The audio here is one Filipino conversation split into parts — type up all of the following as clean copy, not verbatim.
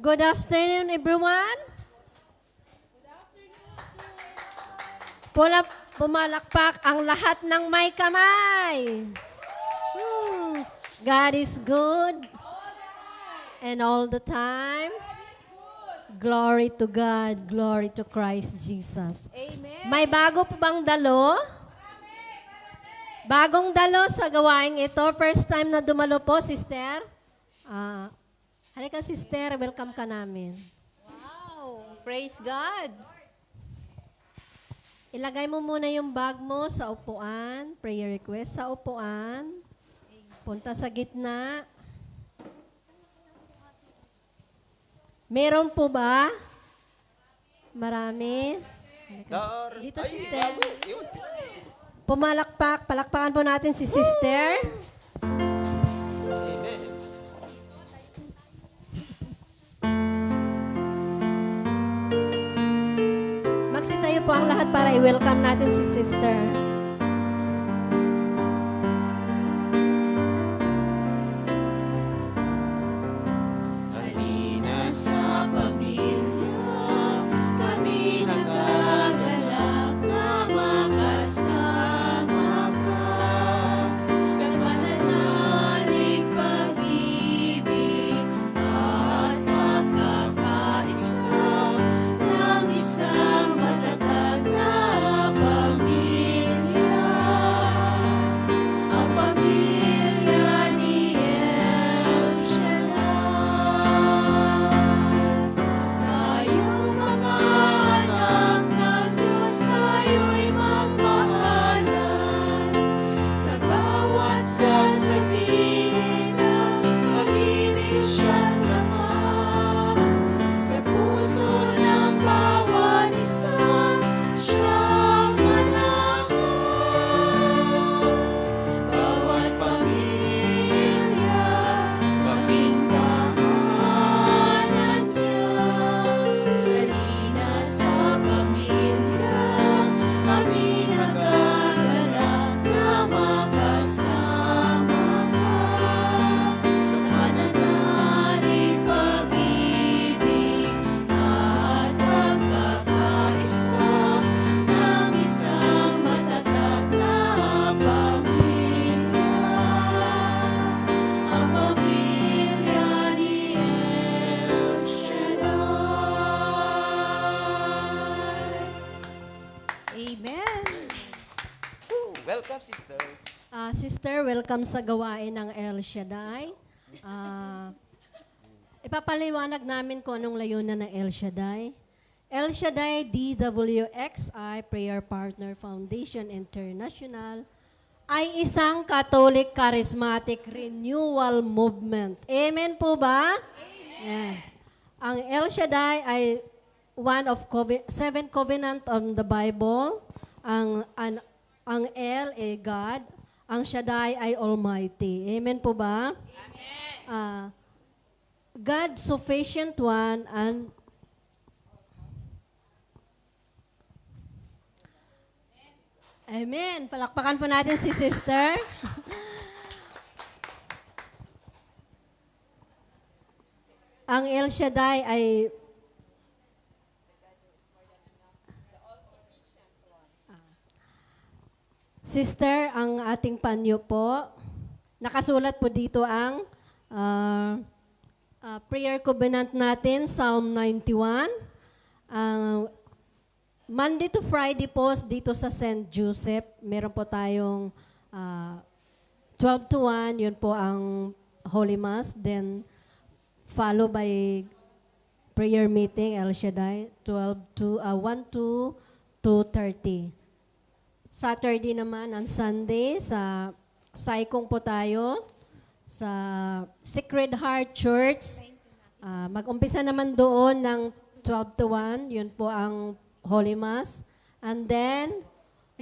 Good afternoon, everyone. Pumalakpak ang lahat ng may kamay. God is good. And all the time. Glory to God. Glory to Christ Jesus. Amen. May bago po bang dalo? Bagong dalo sa gawaing ito. First time na dumalo po, sister. Halika, sister. Welcome ka namin. Wow. Praise God. Ilagay mo muna yung bag mo sa upuan. Prayer request sa upuan. Punta sa gitna. Meron po ba? Marami. Dito, sister. Palakpakan po natin si sister. Amen. Magsitayo po ang lahat para i-welcome natin si sister. Halina sa pamilya, kami nagagalak na makasama ka sa pananalig, pag-ibig at pagkakaisa ng isang matatag na pamilya. Ang pamilya ni El Shaddai. Tayong mga anak ng Diyos, tayo'y magmahalan sa bawat sasabihin ng pag-ibig siyang laman. Sa puso ng bawat isa siyang manahal. Bawat pamilya maging tahanan niya. Halina sa pamilya, kami nagagalak na makasama ka sa pananalig, pag-ibig at pagkakaisa ng isang matatag na pamilya. Ang pamilya ni El Shaddai. Amen. Welcome, sister. Sister, welcome sa gawain ng El Shaddai. Ipapaliwanag namin kung anong layunan ng El Shaddai. El Shaddai DWXI Prayer Partner Foundation International ay isang Catholic Charismatic Renewal Movement. Amen po ba? Amen. Ang El Shaddai ay one of seven covenant on the Bible. Ang El ay God, ang Shaddai ay Almighty. Amen po ba? Amen. God sufficient one and Amen. Palakpakan po natin si sister. Ang El Shaddai ay Sister, ang ating panyo po, nakasulat po dito ang prayer covenant natin, Psalm 91. Monday to Friday po dito sa St. Joseph, meron po tayong 12 to 1, yun po ang Holy Mass. Then, follow by prayer meeting, El Shaddai, 1 to 2:30. Saturday naman, ang Sunday, sa Saikong po tayo, sa Sacred Heart Church. Mag-umpisa naman doon ng 12 to 1, yun po ang Holy Mass. And then,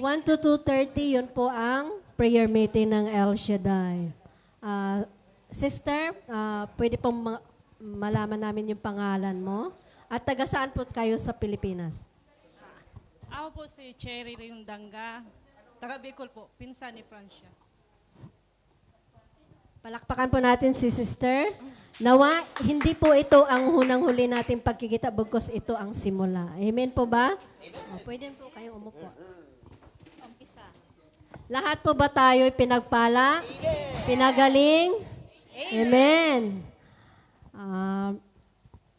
1 to 2:30, yun po ang prayer meeting ng El Shaddai. Sister, pwede pong malaman namin yung pangalan mo? At taga saan po kayo sa Pilipinas? Ako po si Cherry Rindanga, taga Bicol po, pinsan ni Francia. Palakpakan po natin si Sister. Nawa, hindi po ito ang hunang-huli nating pagkikita bagkus ito ang simula. Amen po ba? O, pwede po kayong umupo. Lahat po ba tayo'y pinagpala? Pinagaling? Amen.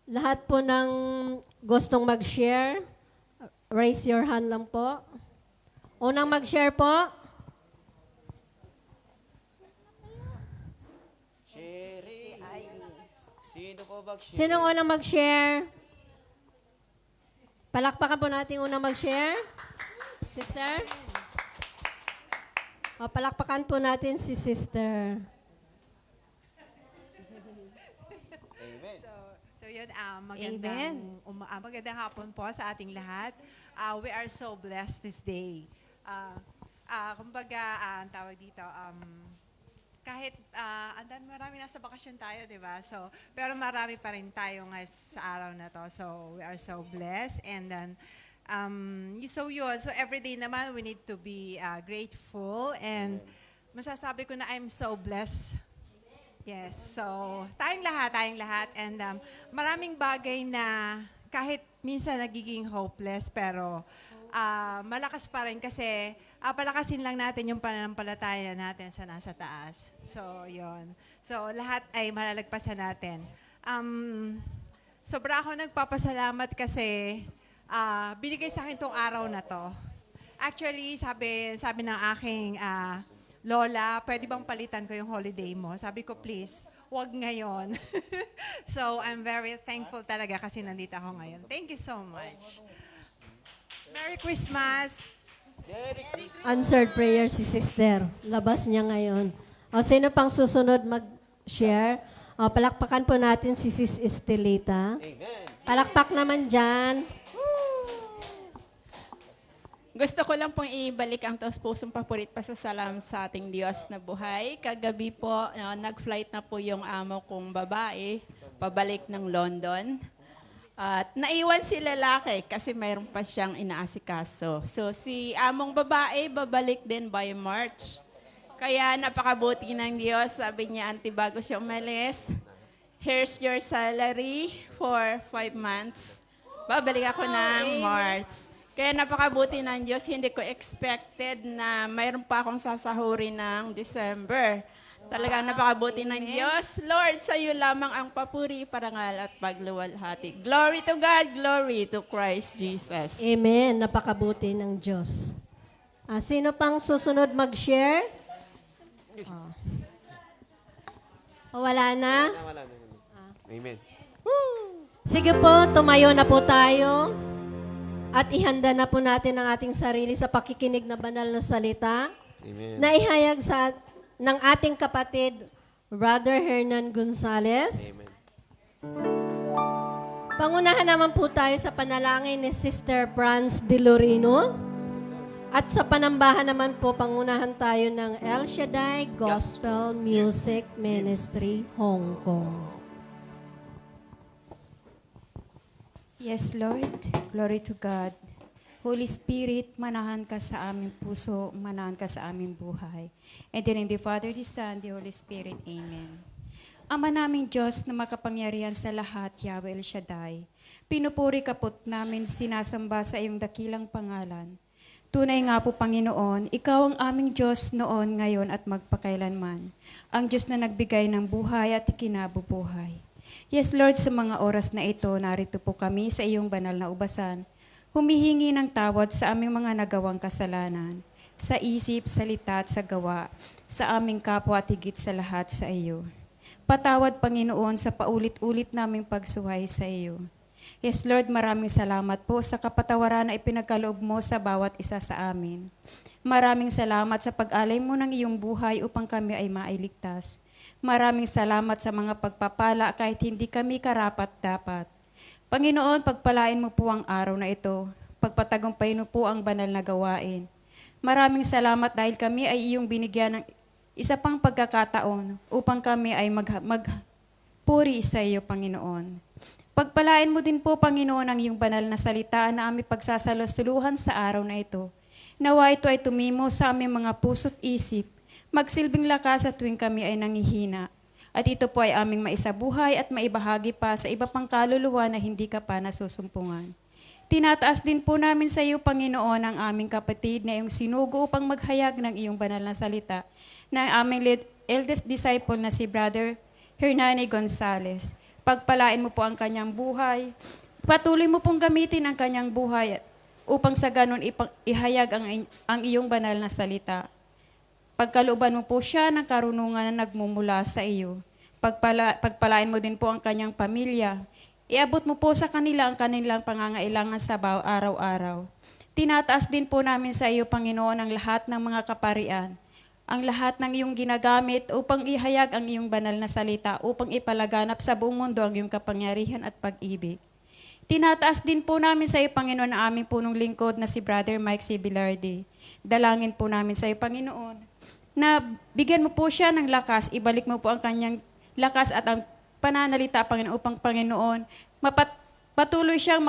Lahat po ng gustong mag-share, raise your hand lang po. Unang mag-share po. Sino po mag-share? Sinong unang mag-share? Palakpakan po natin unang mag-share. Sister? O, palakpakan po natin si Sister. So yun, Amen. magandang hapon po sa ating lahat. We are so blessed this day. Kumbaga, ang tawag dito, kahit marami nasa bakasyon tayo, di ba? So, pero marami pa rin tayo sa araw na to. So, we are so blessed. And then, so every day naman, we need to be grateful. And masasabi ko na I'm so blessed. Yes, so tayong lahat. And maraming bagay na kahit minsan nagiging hopeless, pero malakas pa rin kasi palakasin lang natin yung pananampalataya natin sa nasa taas. So, yon. So, lahat ay malalagpasan natin. Sobra ako nagpapasalamat kasi binigay sa akin tong araw na to. Actually, sabi ng aking Lola, pwede bang palitan ko yung holiday mo? Sabi ko, please, wag ngayon. So, I'm very thankful talaga kasi nandito ako ngayon. Thank you so much. Merry Christmas! Answered prayer si Sister. Labas niya ngayon. O, sino pang susunod mag-share? O, palakpakan po natin si Sis Estelita. Palakpak naman dyan. Gusto ko lang pong ibalik ang taus-pusong papurit pasasalam sa ating Diyos na buhay. Kagabi po, nag-flight na po yung amo kong babae, pabalik ng London. At naiwan si lalaki kasi mayroon pa siyang inaasikaso. So si among babae, babalik din by March. Kaya napakabuti ng Diyos. Sabi niya, Auntie, bago siya umalis, here's your salary for 5 months. Babalik ako ng March. Kaya napakabuti ng Diyos, hindi ko expected na mayroon pa akong sasahurin ng December. Talagang napakabuti ng Diyos. Lord, sa iyo lamang ang papuri, parangal at pagluwalhati. Glory to God, glory to Christ Jesus. Amen. Napakabuti ng Diyos. Sino pang susunod mag-share? Wala na? Wala na. Amen. Sige po, tumayo na po tayo. At ihanda na po natin ang ating sarili sa pakikinig na banal na salita Amen. na ihayag ng ating kapatid, Brother Hernan Gonzales. Amen. Pangunahan naman po tayo sa panalangin ni Sister Franz De Lorino. At sa panambahan naman po, pangunahan tayo ng El Shaddai Gospel Music Ministry, Hong Kong. Yes, Lord. Glory to God. Holy Spirit, manahan ka sa aming puso, manahan ka sa aming buhay. And then in the Father, the Son, the Holy Spirit. Amen. Ama naming Diyos na makapangyarihan sa lahat, Yahweh El Shaddai, pinupuri ka po't namin sinasamba sa iyong dakilang pangalan. Tunay nga po, Panginoon, ikaw ang aming Diyos noon, ngayon at magpakailanman. Ang Diyos na nagbigay ng buhay at ikinabubuhay. Yes, Lord, sa mga oras na ito, narito po kami sa iyong banal na ubasan, humihingi ng tawad sa aming mga nagawang kasalanan, sa isip, salita at sa gawa, sa aming kapwa at higit sa lahat sa iyo. Patawad, Panginoon, sa paulit-ulit naming pagsuway sa iyo. Yes, Lord, maraming salamat po sa kapatawaran na ipinagkaloob mo sa bawat isa sa amin. Maraming salamat sa pag-alay mo ng iyong buhay upang kami ay mailigtas. Maraming salamat sa mga pagpapala kahit hindi kami karapat-dapat. Panginoon, pagpalain mo po ang araw na ito. Pagpatagumpayin mo po ang banal na gawain. Maraming salamat dahil kami ay iyong binigyan ng isa pang pagkakataon upang kami ay magpuri sa iyo, Panginoon. Pagpalain mo din po, Panginoon, ang iyong banal na salita na aming pagsasalusuluhan sa araw na ito. Nawa ito ay tumimo sa aming mga puso't isip magsilbing lakas sa tuwing kami ay nangihina. At ito po ay aming maisabuhay at maibahagi pa sa iba pang kaluluwa na hindi ka pa nasusumpungan. Tinataas din po namin sa iyo, Panginoon, ang aming kapatid na iyong sinugo upang maghayag ng iyong banal na salita na ang aming eldest disciple na si Brother Hernani Gonzales. Pagpalain mo po ang kanyang buhay. Patuloy mo pong gamitin ang kanyang buhay upang sa ganon ihayag ang iyong banal na salita. Pagkalooban mo po siya ng karunungan na nagmumula sa iyo. Pagpalain mo din po ang kanyang pamilya. Iabot mo po sa kanila ang kanilang pangangailangan sa araw-araw. Tinataas din po namin sa iyo, Panginoon, ang lahat ng mga kaparian, ang lahat ng iyong ginagamit upang ihayag ang iyong banal na salita, upang ipalaganap sa buong mundo ang iyong kapangyarihan at pag-ibig. Tinataas din po namin sa iyo, Panginoon, ang aming punong lingkod na si Brother Mike C. Bilardi. Dalangin po namin sa iyo, Panginoon, na bigyan mo po siya ng lakas, ibalik mo po ang kanyang lakas at ang pananalita, Panginoon, upang Panginoon, patuloy siyang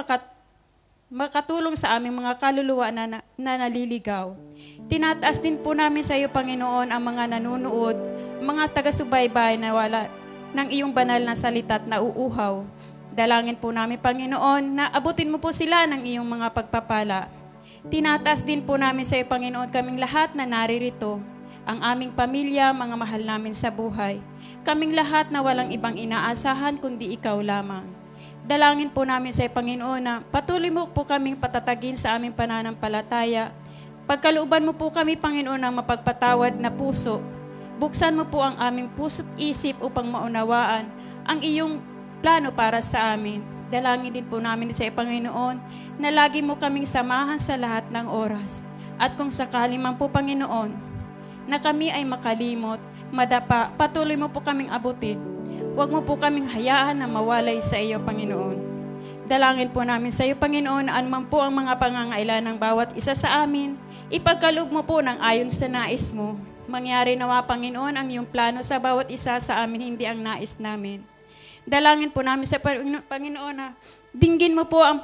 makatulong sa aming mga kaluluwa na naliligaw. Tinataas din po namin sa iyo, Panginoon, ang mga nanunood, mga taga-subaybay na wala ng iyong banal na salita at nauuhaw. Dalangin po namin, Panginoon, na abutin mo po sila ng iyong mga pagpapala. Tinataas din po namin sa iyo, Panginoon, kaming lahat na naririto, ang aming pamilya, mga mahal namin sa buhay. Kaming lahat na walang ibang inaasahan kundi ikaw lamang. Dalangin po namin sa iyo, Panginoon, na patuloy mo po kaming patatagin sa aming pananampalataya. Pagkalooban mo po kami, Panginoon, ng mapagpatawad na puso. Buksan mo po ang aming puso't isip upang maunawaan ang iyong plano para sa amin. Dalangin din po namin sa iyo, Panginoon, na lagi mo kaming samahan sa lahat ng oras. At kung sakali man po, Panginoon, na kami ay makalimot, madapa, patuloy mo po kaming abutin. Huwag mo po kaming hayaan na mawalay sa iyo, Panginoon. Dalangin po namin sa iyo, Panginoon, na anuman po ang mga pangangailangan ng bawat isa sa amin, ipagkaloob mo po ng ayon sa nais mo. Mangyari nawa, Panginoon, ang iyong plano sa bawat isa sa amin, hindi ang nais namin. Dalangin po namin sa Panginoon na dinggin mo po ang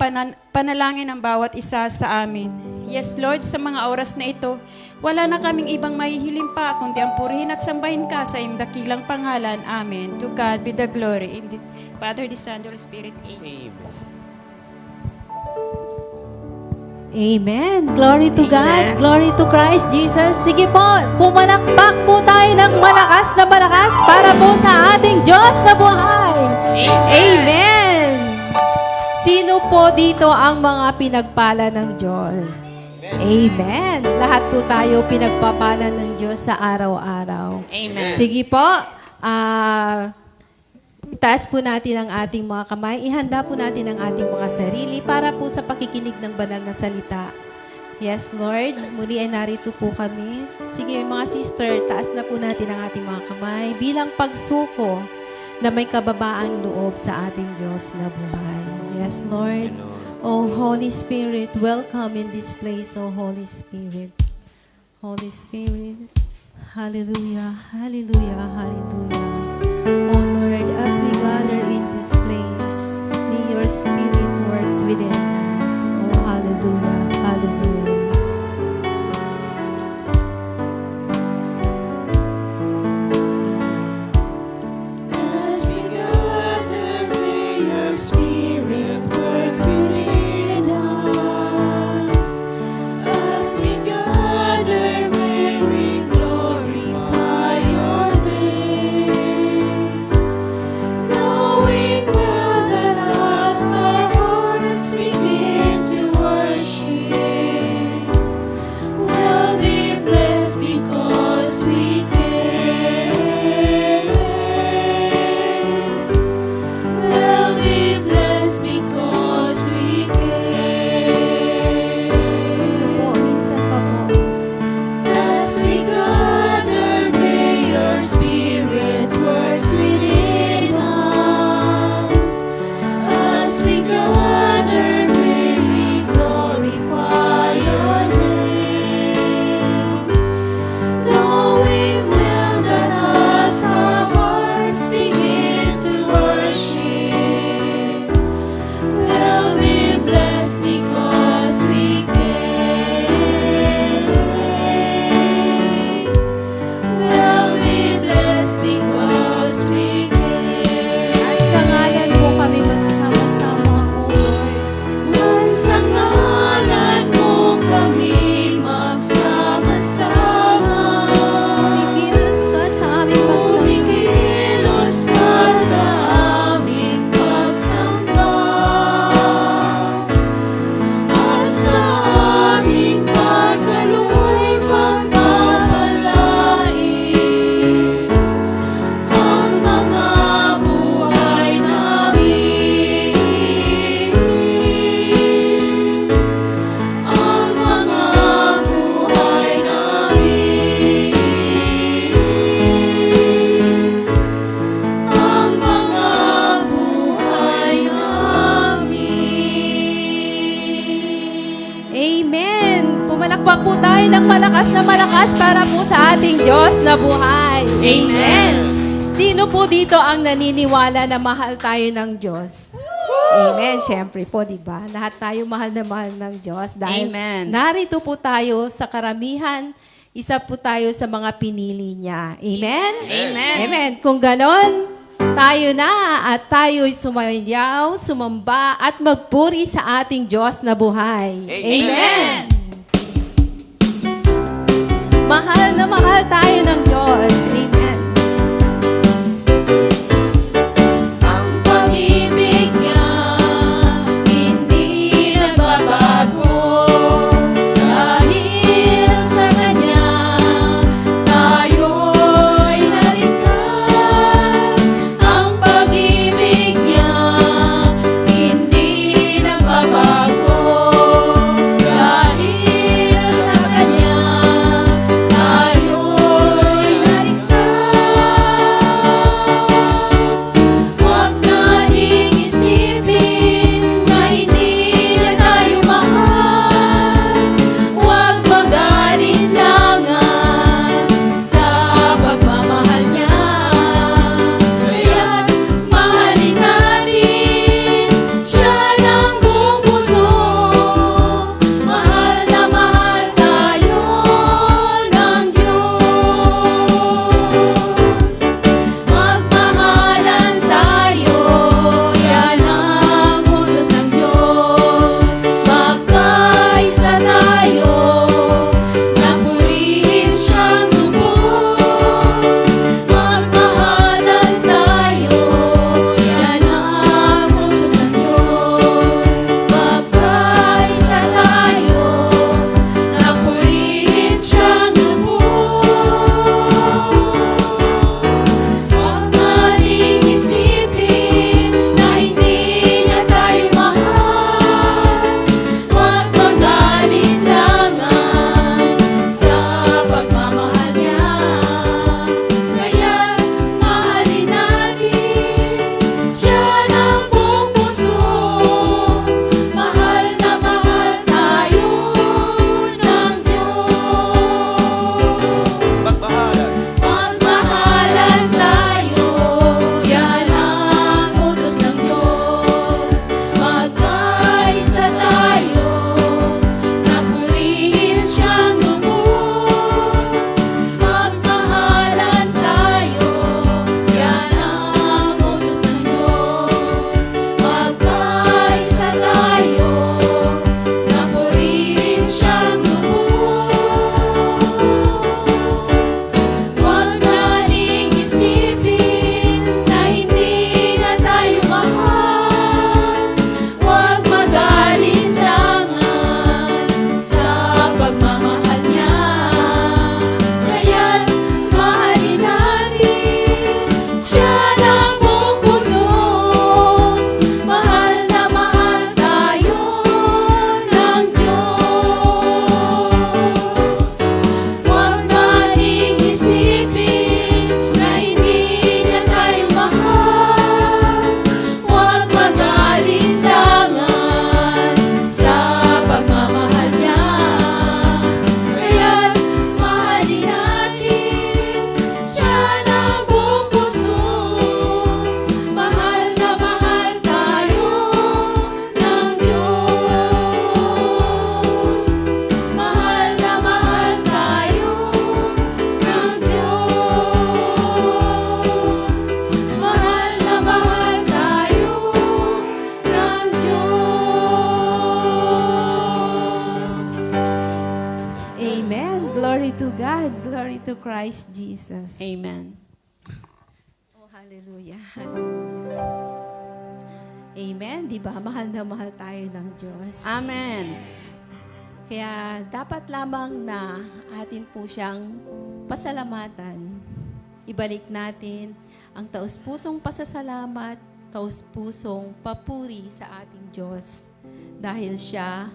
panalangin ng bawat isa sa amin. Yes, Lord, sa mga oras na ito, wala na kaming ibang mahihiling pa, kundi ang purihin at sambahin ka sa iyong dakilang pangalan. Amen. To God be the glory. In the Father, the Son, the Holy Spirit. Amen. Amen. Glory to God. Glory to Christ Jesus. Sige po, pumalakpak po tayo ng malakas na malakas para po sa ating Diyos na buhay. Amen. Sino po dito ang mga pinagpala ng Diyos? Amen. Lahat po tayo pinagpapala ng Diyos sa araw-araw. Amen. Sige po, itaas po natin ang ating mga kamay. Ihanda po natin ang ating mga sarili para po sa pakikinig ng banal na salita. Yes, Lord. Muli ay narito po kami. Sige, mga sister, taas na po natin ang ating mga kamay bilang pagsuko na may kababaang loob sa ating Diyos na buhay. Yes, Lord. Oh, Holy Spirit, welcome in this place, oh Holy Spirit. Holy Spirit. Hallelujah, hallelujah, hallelujah. Oh Lord, as we gather in this place, may your Spirit works within us. Oh, hallelujah, hallelujah. As we gather, may your Spirit works within us. As we gather, may we glorify your name. Knowing well that as our hearts begin Palakpak po tayo ng malakas para po sa ating Diyos na buhay. Amen. Sino po dito ang naniniwala na mahal tayo ng Diyos? Amen. Siyempre po, di ba? Lahat tayo mahal na mahal ng Diyos dahil Amen. narito po tayo sa karamihan, isa po tayo sa mga pinili niya. Amen? Amen. Amen. Kung ganon, tayo na at tayo'y sumayaw, sumamba at magpuri sa ating Diyos na buhay. Amen. Mahal na mahal tayo ng Diyos. Amen. Ang pag-ibig niya hindi nagbabago. Dahil sa Kanya tayo'y naligtas. Ang pag-ibig niya hindi nagbabago. Dahil sa Kanya tayo'y naligtas. Huwag nating isipin na hindi na tayo mahal. Huwag mag-alinlangan sa pagmamahal niya. Kaya't mahalin natin siya ng buong puso. Mahal na mahal tayo ng Diyos. Magmahalan tayo, yan ang utos ng Diyos. Magkaisa tayo, na purihin siyang lubos. Magmahalan tayo, yan ang utos ng Diyos. Magkaisa tayo, na purihin siyang lubos. Huwag nating isipin na hindi niya tayo mahal. Huwag mag-alinlangan sa pagmamahal niya. Kaya't mahalin natin siya ng buong puso. Mahal na mahal tayo ng Diyos. Magmahalan tayo, yan ang utos ng Diyos. Magkaisa tayo, na purihin siyang lubos. Magmahalan tayo, yan ang utos ng Diyos. Magkaisa tayo, na purihin siyang lubos. Huwag nating isipin na hindi na tayo mahal. Huwag mag-alinlangan sa pagmamahal niya. Kaya't mahalin natin siya ng buong puso. Mahal na mahal tayo ng Diyos. Huwag nating isipin na hindi niya tayo mahal. Huwag mag-alinlangan sa pagmamahal niya. Kaya't mahalin natin siya ng buong puso. Mahal na mahal tayo ng Diyos. Mahal na mahal tayo ng Diyos. Mahal na mahal tayo ng Diyos. Amen. Glory to God. Glory to Christ Jesus. Amen. Oh, hallelujah. Amen. Di ba? Mahal na mahal tayo ng Diyos. Amen. Kaya dapat lamang na atin po siyang pasalamatan. Ibalik natin ang taus-pusong pasasalamat, taus-pusong papuri sa ating Diyos. Dahil siya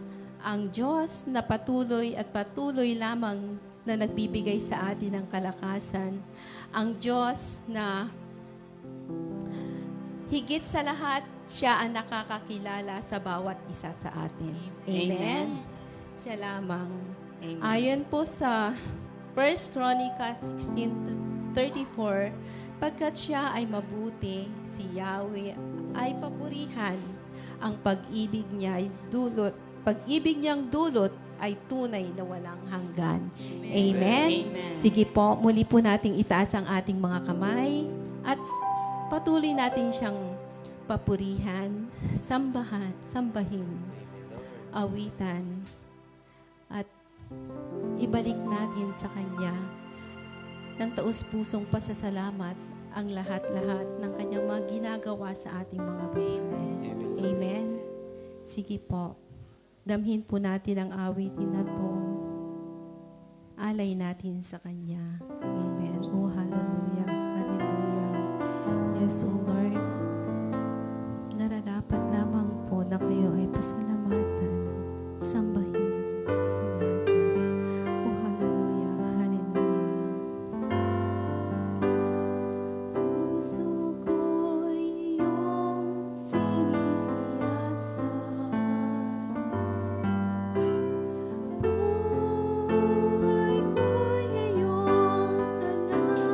ang Diyos na patuloy at patuloy lamang na nagbibigay sa atin ng kalakasan. Ang Diyos na higit sa lahat, siya ang nakakakilala sa bawat isa sa atin. Amen. Amen. Siya lamang. Amen. Ayon po sa 1 Chronica 16:34, pagkat siya ay mabuti, si Yahweh ay papurihan. Ang pag-ibig niyang dulot ay tunay na walang hanggan. Amen. Amen. Sige po, muli po nating itaas ang ating mga kamay at patuloy natin siyang papurihan, sambahin, awitan, at ibalik natin sa Kanya ng taus-pusong pasasalamat ang lahat-lahat ng Kanyang mga ginagawa sa ating mga buhay. Amen. Sige po. Damhin po natin ang awitin na to. Alay natin sa Kanya. Amen. Oh, hallelujah. Hallelujah. Yes, oh Lord. Nararapat lamang po na kayo ay pasalamatan, sambahin, ingatan. Oh, hallelujah. Hallelujah. Puso ko'y iyong sinisiyasan. Buhay ko'y iyong talan.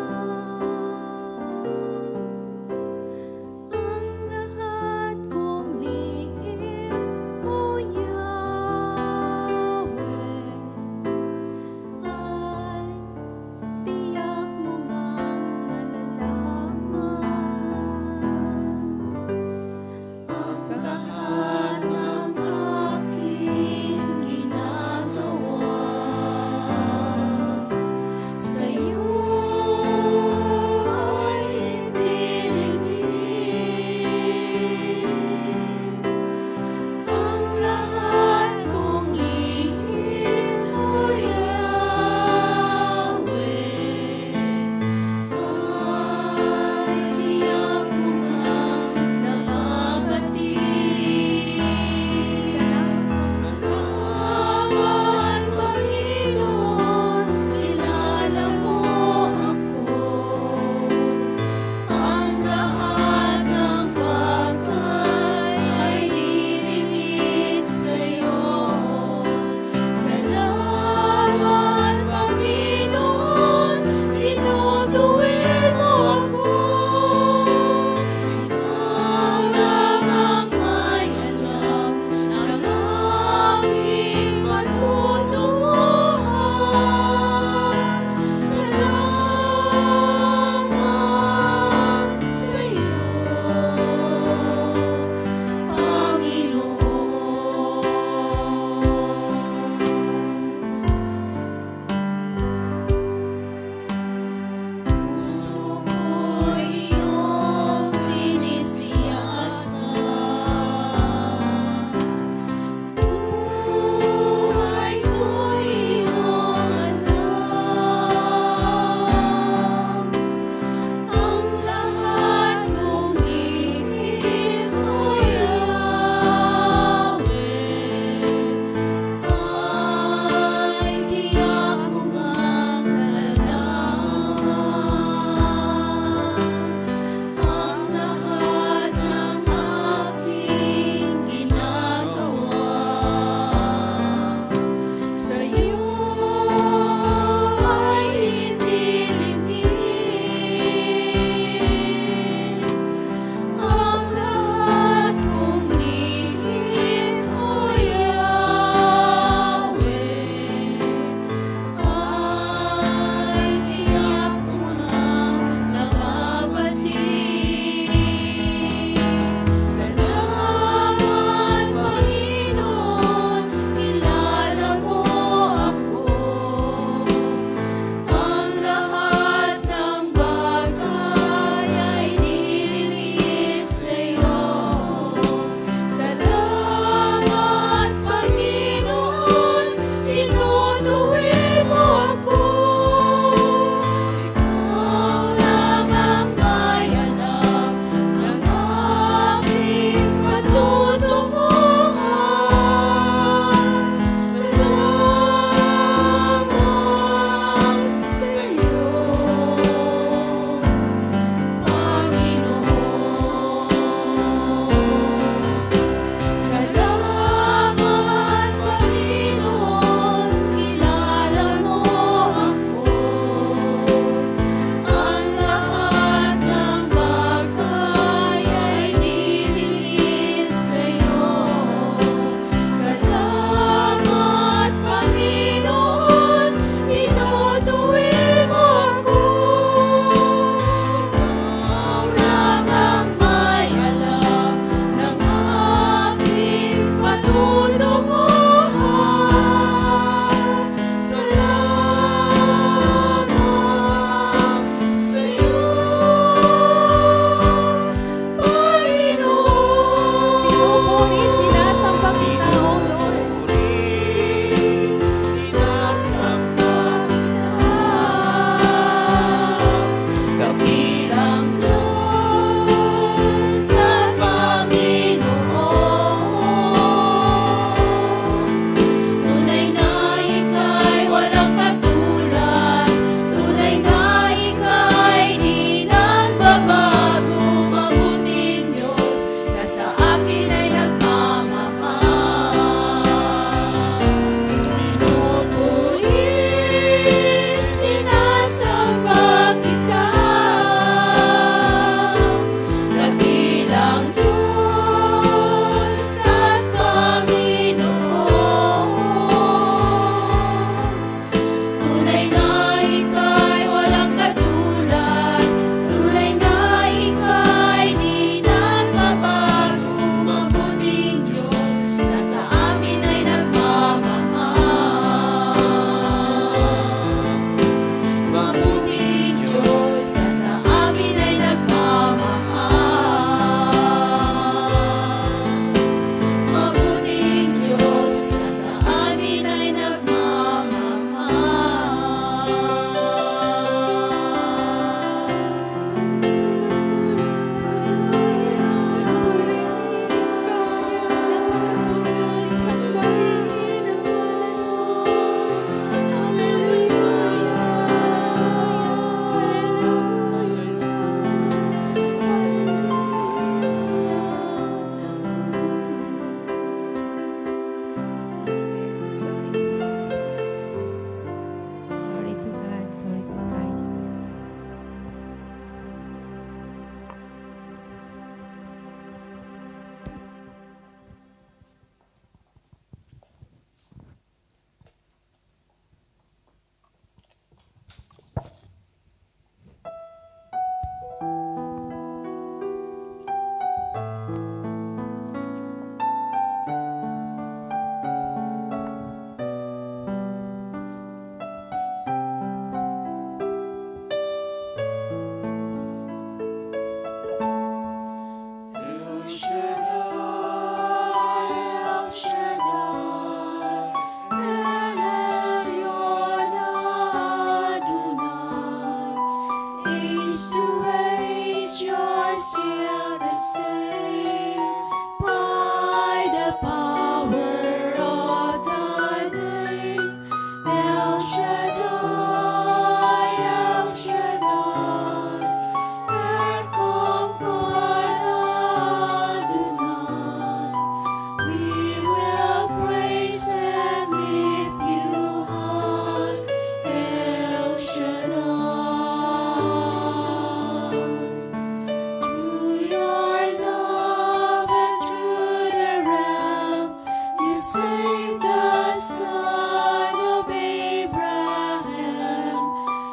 the son of Abraham,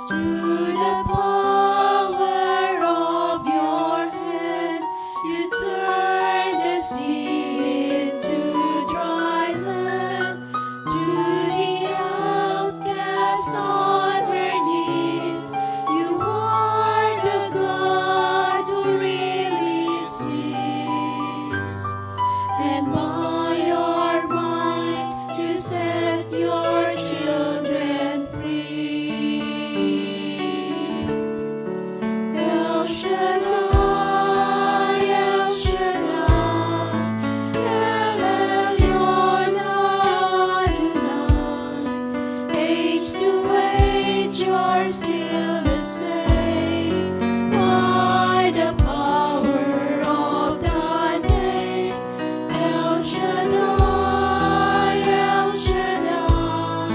through the power of your hand, you turned the sea into dry land. To the outcasts on her knees, you are the God who really sees. And by your might, you set your children free. El Shaddai, El Shaddai, El Elyon Adonai. Age to age, you're still the same. By the power of the name, El Shaddai, El Shaddai,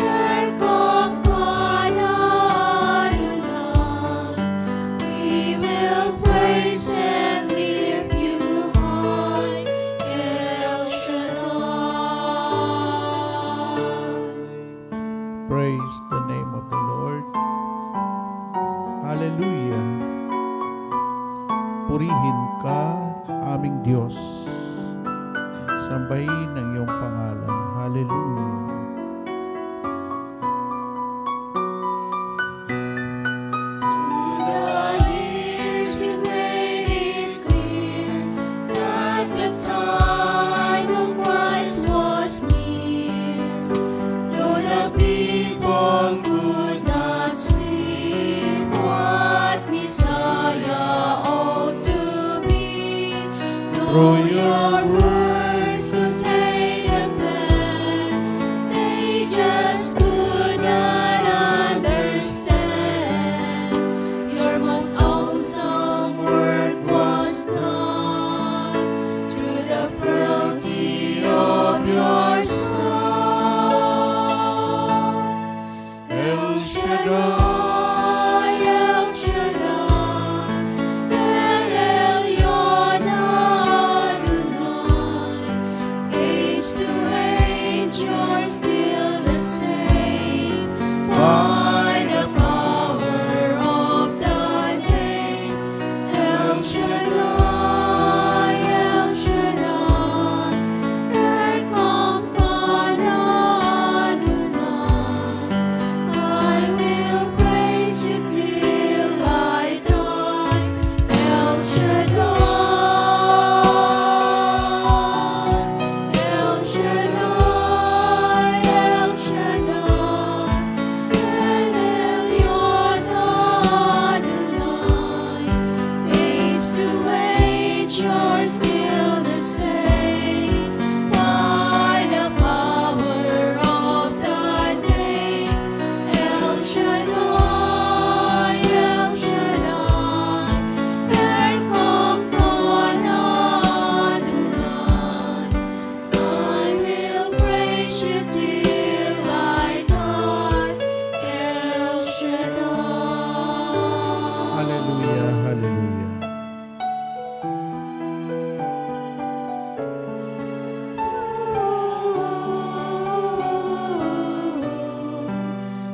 Erkamkana Adonai. We will praise and lift you high, El Shaddai. Praise the name of the Lord. Hallelujah. Purihin ka, aming Diyos. Sambahin ang iyong pangalan. Hallelujah. The years you made it clear that the time of Christ was near. Though the people could not see what Messiah ought to be, through your words contain a plan they just could not understand. Your most awesome work was done through the frailty of your Son. El Shaddai, El Shaddai, El Elyon Adonai. Age to age, you're still the same. By the power of the name, El Shaddai, El Shaddai, Erkamkana Adonai. I will praise you till I die, El Shaddai, El Shaddai, El Shaddai, El Elyon Adonai. Age to age, you're still the same. By the power of the name, El Shaddai, El Shaddai, Erkamkana Adonai. I will praise you till I die, El Shaddai. Hallelujah. Hallelujah.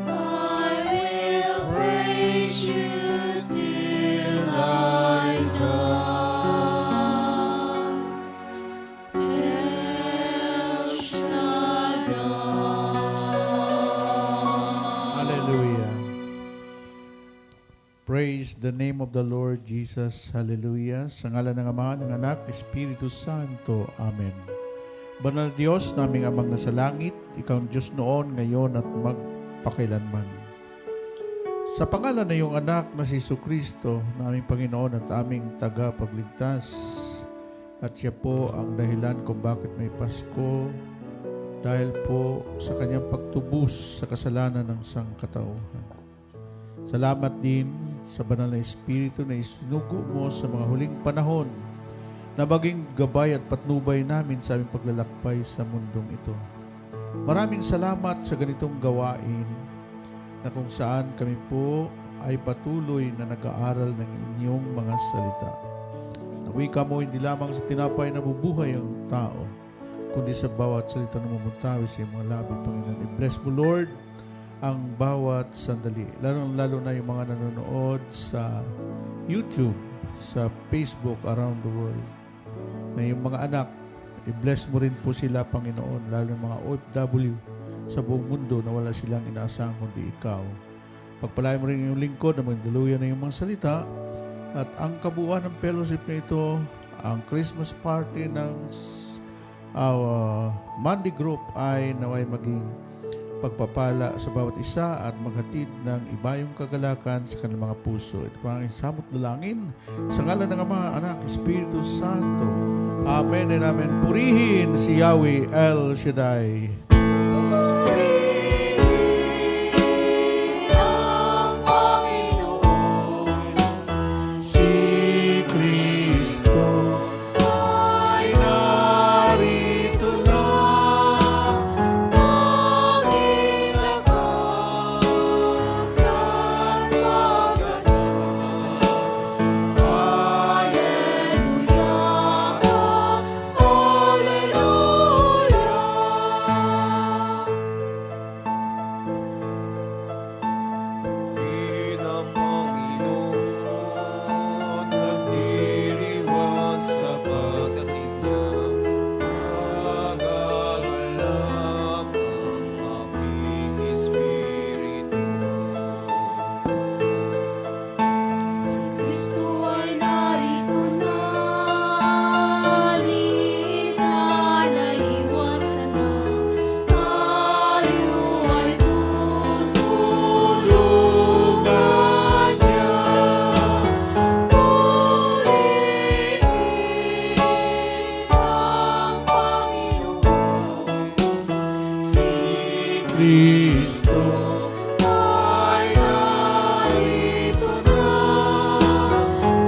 I will praise you till I die, El Shaddai. Hallelujah. Praise the name of the Lord Jesus. Hallelujah. Sa ngalan ng Ama, ng Anak, Espiritu Santo. Amen. Banal na Diyos, naming Amang nasa langit, Ikaw ang Diyos noon, ngayon at magpakailanman. Sa pangalan na iyong anak na si Jesucristo, na aming Panginoon at aming tagapagligtas, at siya po ang dahilan kung bakit may Pasko, dahil po sa kanyang pagtubos sa kasalanan ng sangkatauhan. Salamat din sa banal na Espiritu na isinugo mo sa mga huling panahon na maging gabay at patnubay namin sa aming paglalakbay sa mundong ito. Maraming salamat sa ganitong gawain na kung saan kami po ay patuloy na nag-aaral ng inyong mga salita. Ang wika mo hindi lamang sa tinapay na bubuhay ang tao, kundi sa bawat salita na mumutawi sa iyong mga labi, Panginoon. I-bless mo, Lord, ang bawat sandali. Lalo na yung mga nanonood sa YouTube, sa Facebook, around the world. Na yung mga anak, i-bless mo rin po sila, Panginoon, lalo yung mga OFW sa buong mundo na wala silang inaasahan kundi ikaw. Pagpalain mo rin yung lingkod na magdaluyan na yung mga salita at ang kabuuan ng fellowship na ito, ang Christmas party ng Monday Group ay naway maging pagpapala sa bawat isa at maghatid ng ibayong kagalakan sa kanilang mga puso. Ito po ang samot dalangin sa ngalan ng Ama, Anak, Espiritu Santo. Amen and amen. Purihin si Yahweh El Shaddai. Si Kristo ay narito na, tanging lakas at pag-asa. Hallelujah, Di ng Panginoon nagdiriwang sa pagdating niya. Magagalak ang aking espiritu. Si Kristo ay narito na, halina na iwasan na, tayo ay tutulungan niya. Purihin ang Panginoon, si Kristo ay narito na,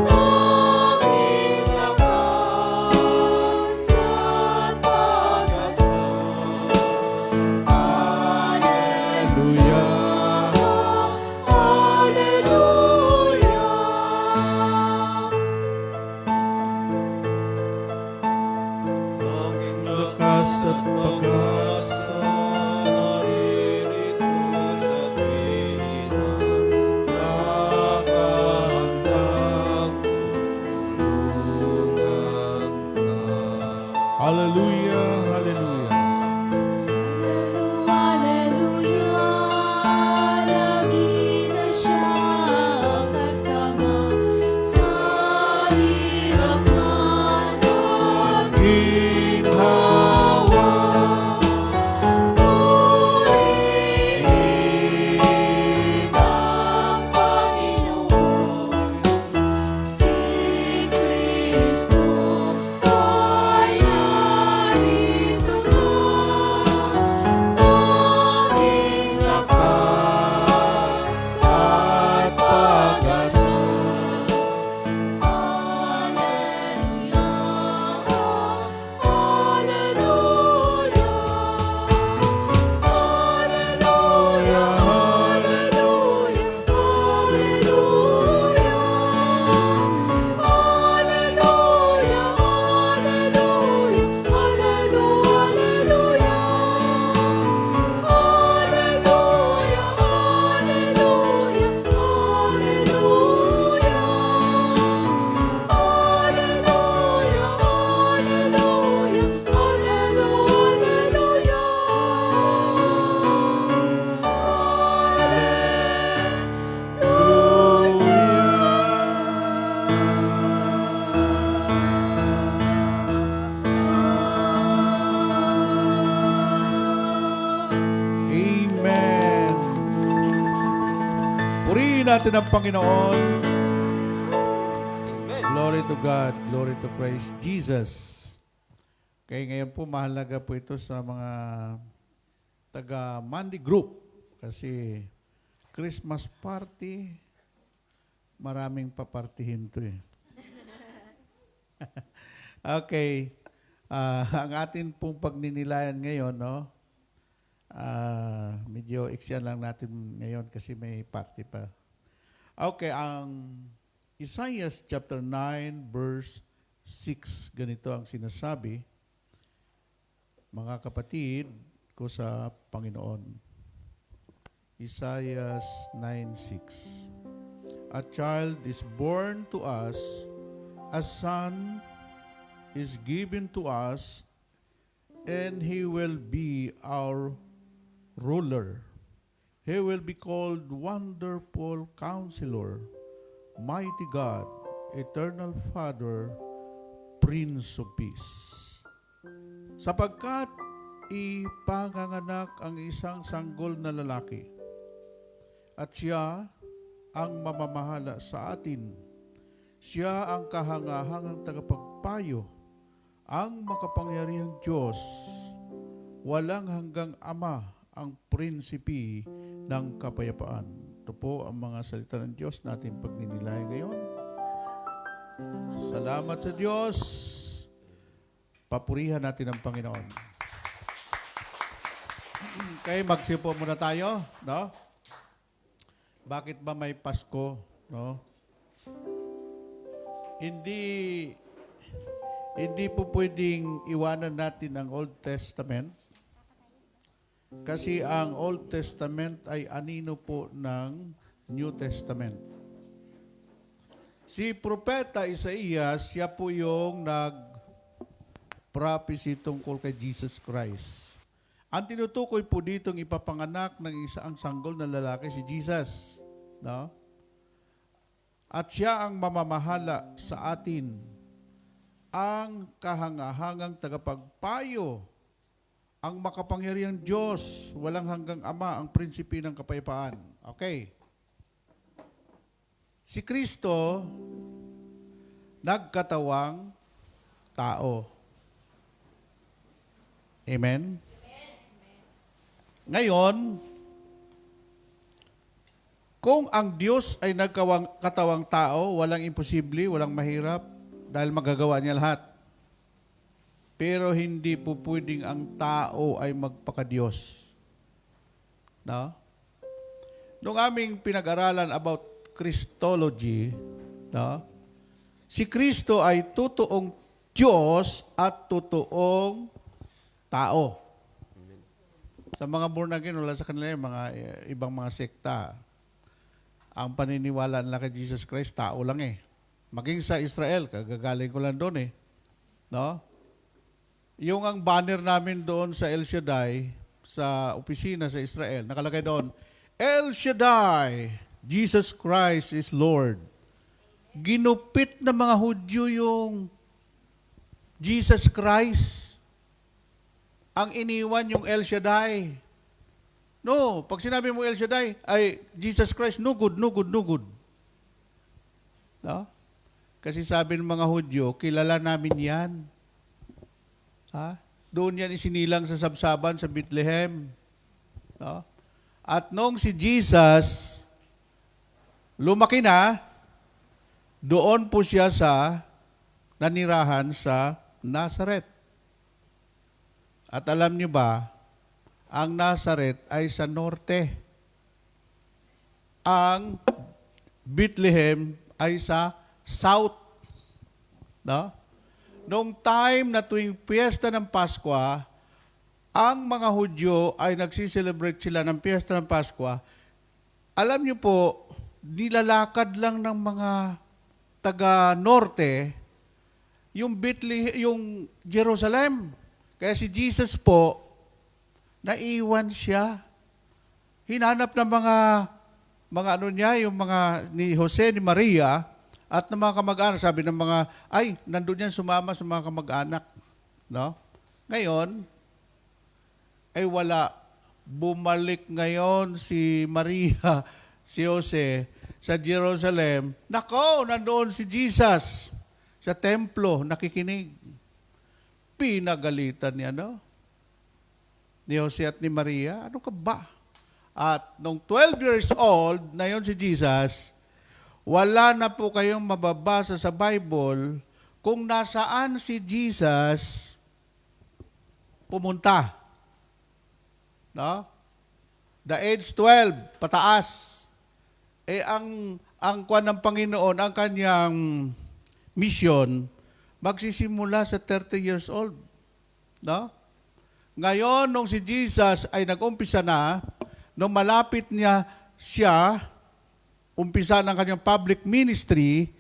tanging lakas at pag-asa. Hallelujah. Tanging Lakas at pag-asa naririto sa tuwina. Nakahandang tulungan ka. Hallelujah, hallelujah. Hallelujah, lagi na siya kasama sa hirap man at Ginhawa, purihin ang Panginoon, si Kristo ay narito na, tanging lakas at pag-asa. Amen. Purihin natin ang Panginoon. Glory to God. Glory to Christ Jesus. Kaya ngayon po, mahalaga po ito sa mga taga Monday Group. Kasi Christmas party, maraming papartihin to eh. Okay. Ang atin pong pagninilayan ngayon, no? Medyo iksyan lang natin ngayon kasi may party pa. Okay, ang Isaiah chapter 9 verse 6, ganito ang sinasabi. mga kapatid ko sa Panginoon. Isaiah 9:6. A child is born to us, a son is given to us, and he will be our ruler. He will be called Wonderful Counselor, Mighty God, Eternal Father, Prince of Peace. Sapagkat ipanganganak ang isang sanggol na lalaki, at siya ang mamamahala sa atin. Siya ang kahangahangang tagapagpayo, ang makapangyarihang Diyos, walang hanggang Ama, ang prinsipi ng kapayapaan. Ito po ang mga salita ng Diyos natin pagninilay ngayon. Salamat sa Diyos. Papurihan natin ang Panginoon. Okay, magsipo muna tayo, no? Bakit ba may Pasko, no? Hindi po pwedeng iwanan natin ang Old Testament kasi ang Old Testament ay anino po ng New Testament. Si Propeta Isaías, siya po yung nag-prophecy tungkol kay Jesus Christ. Ang tinutukoy po ditong ipapanganak ng isang sanggol na lalaki, si Jesus. No? At siya ang mamamahala sa atin, ang kahangahangang tagapagpayo, ang makapangyarihang Diyos, walang hanggang Ama, ang prinsipi ng kapayapaan. Okay. Si Kristo, nagkatawang tao. Amen? Ngayon, kung ang Diyos ay nagkatawang tao, walang imposible, walang mahirap, dahil magagawa niya lahat. Pero hindi po pwedeng ang tao ay magpaka-Diyos. No? Nung aming pinag-aralan about Christology, no? Si Kristo ay totoong Diyos at totoong tao. Sa mga born again, wala sa kanila yung mga ibang mga sekta. Ang paniniwala nila kay Jesus Christ, tao lang eh. Maging sa Israel, kagagaling ko lang doon eh. No? Yung ang banner namin doon sa El Shaddai, sa opisina sa Israel, nakalagay doon, El Shaddai, Jesus Christ is Lord. Ginupit ng mga Hudyo yung Jesus Christ. Ang iniwan yung El Shaddai. No, pag sinabi mo El Shaddai, ay Jesus Christ, no good, no good, no good. No? Kasi sabi ng mga Hudyo, kilala namin yan. Ha? Doon yan isinilang sa sabsaban sa Bethlehem. No? At nung si Jesus lumaki na, doon po siya sa nanirahan sa Nazareth. At alam niyo ba, ang Nazareth ay sa norte. Ang Bethlehem ay sa south. No? Noong time na tuwing piyesta ng Pasko, ang mga Hudyo ay nagsiselebrate sila ng piyesta ng Pasko. Alam niyo po, nilalakad lang ng mga taga-norte yung Bethlehem, yung Jerusalem. Kaya si Jesus po, naiwan siya. Hinanap ng mga ano niya, yung mga ni Jose, ni Maria, at ng mga kamag-anak. Sabi ng mga, ay, nandun yan sumama sa mga kamag-anak. No? Ngayon, ay wala. Bumalik ngayon si Maria, si Jose, sa Jerusalem. Nako, nandoon si Jesus sa templo, nakikinig. Pinagalitan niya, no? Ni Jose at ni Maria, ano ka ba? At nung 12 years old, na yon si Jesus, wala na po kayong mababasa sa Bible kung nasaan si Jesus pumunta. No? The age 12, pataas. Eh, ang kwan ng Panginoon, ang kanyang mission, magsisimula sa 30 years old. No? Ngayon, nung si Jesus ay nag-umpisa na, nung malapit siya, umpisa ng kanyang public ministry,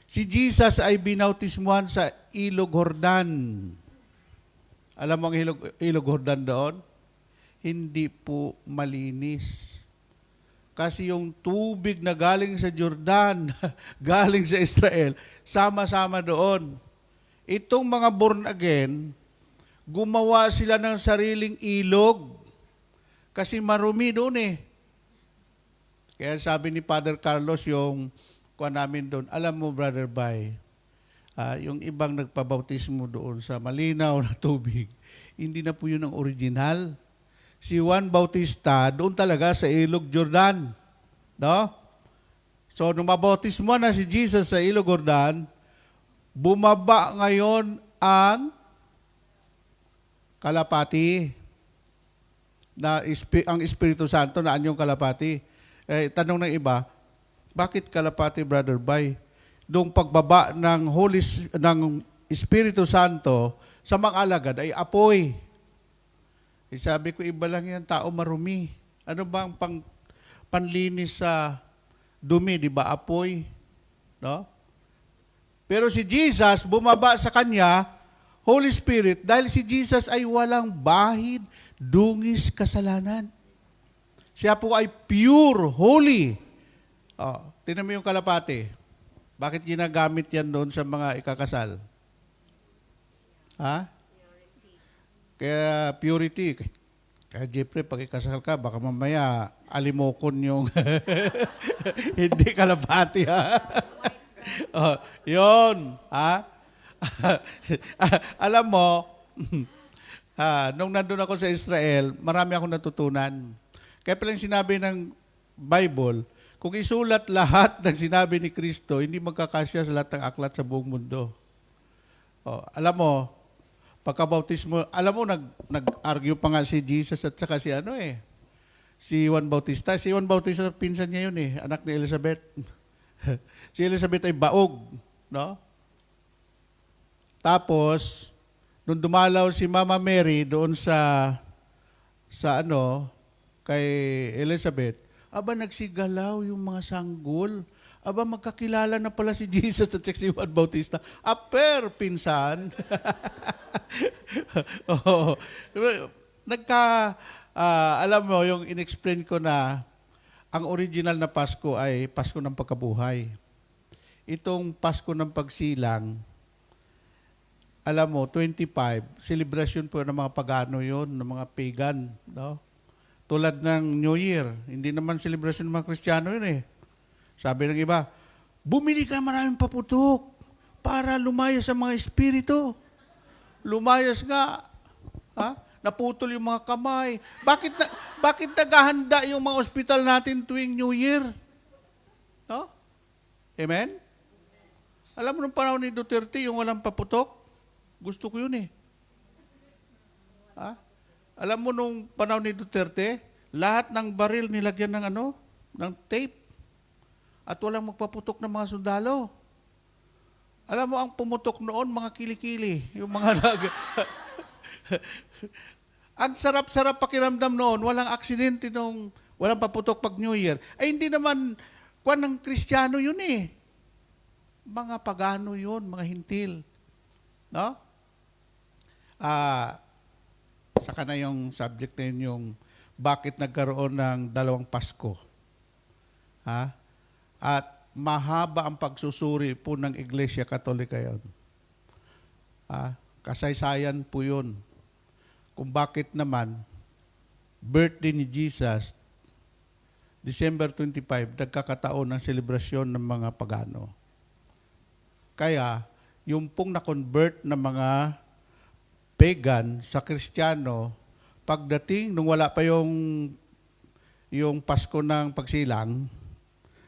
si Jesus ay binautismuhan sa Ilog Jordan. Alam mo ang Ilog Jordan doon? Hindi po malinis. Kasi yung tubig na galing sa Jordan, galing sa Israel, sama-sama doon. Itong mga born again, gumawa sila ng sariling ilog. Kasi marumi doon eh. Kaya sabi ni Father Carlos, yung kuha namin doon, alam mo, Brother Bay, yung ibang nagpabautismo doon sa malinaw na tubig, hindi na po yun ang original. Si Juan Bautista, doon talaga sa Ilog Jordan. No? So, nung mabautismo na si Jesus sa Ilog Jordan, bumaba ngayon ang kalapati na ang Espiritu Santo na anyong kalapati. Tanong ng iba, bakit kalapati, Brother Bay? Doong pagbaba ng ng Espiritu Santo sa mga alagad ay apoy. Sabi ko, iba lang yan, tao marumi. Ano ba ang panlinis sa dumi, di ba? Apoy. No? Pero si Jesus, bumaba sa kanya, Holy Spirit, dahil si Jesus ay walang bahid, dungis, kasalanan. Siya po ay pure, holy. Tingnan mo yung kalapate. Bakit ginagamit yan doon sa mga ikakasal? Ha? Kaya purity. Kaya Jeffrey, pag ikasal ka, baka mamaya alimokon yung hindi kalapati, ha? Yun, ha? Alam mo, nung nandun ako sa Israel, marami akong natutunan. Kaya palang sinabi ng Bible, kung isulat lahat ng sinabi ni Kristo, hindi magkakasya sa lahat ng aklat sa buong mundo. Alam mo, pagkabautismo, alam mo, nag-argue pa nga si Jesus at saka si Juan Bautista. Si Juan Bautista, pinsan niya yun anak ni Elizabeth. Si Elizabeth ay baog, no? Tapos, nung dumalaw si Mama Mary doon kay Elizabeth, nagsigalaw yung mga sanggol. Magkakilala na pala si Jesus at si Juan Bautista. Pinsan. Alam mo, yung in-explain ko na ang original na Pasko ay Pasko ng pagkabuhay. Itong Pasko ng pagsilang, alam mo, 25, celebration po ng mga pagano yon, ng mga pagan. No? Tulad ng New Year, hindi naman celebration ng mga Kristiyano yun Sabi ng iba, bumili ka maraming paputok para lumayas sa mga espiritu. Lumayas nga. Ha? Naputol yung mga kamay. Bakit naghahanda yung mga ospital natin tuwing New Year? No? Amen? Alam mo nung panahon ni Duterte, yung walang paputok, gusto ko yun Ha? Alam mo nung panahon ni Duterte, lahat ng baril nilagyan ng tape. At walang magpaputok ng mga sundalo. Alam mo, ang pumutok noon, mga kilikili. Yung mga Ang sarap-sarap pakiramdam noon, walang aksidente nung walang paputok pag New Year. Ay hindi naman, kuwan ng Kristiyano yun Mga pagano yun, mga hintil. No? Saka na yung subject na yun, yung bakit nagkaroon ng dalawang Pasko. Ha? At mahaba ang pagsusuri po ng Iglesia Katolika yun. Kasaysayan po yun. Kung bakit naman, birthday ni Jesus, December 25, nagkakataon ng selebrasyon ng mga pagano. Kaya, yung pong na-convert na mga pagan sa Kristiyano, pagdating, nung wala pa yung Pasko ng pagsilang,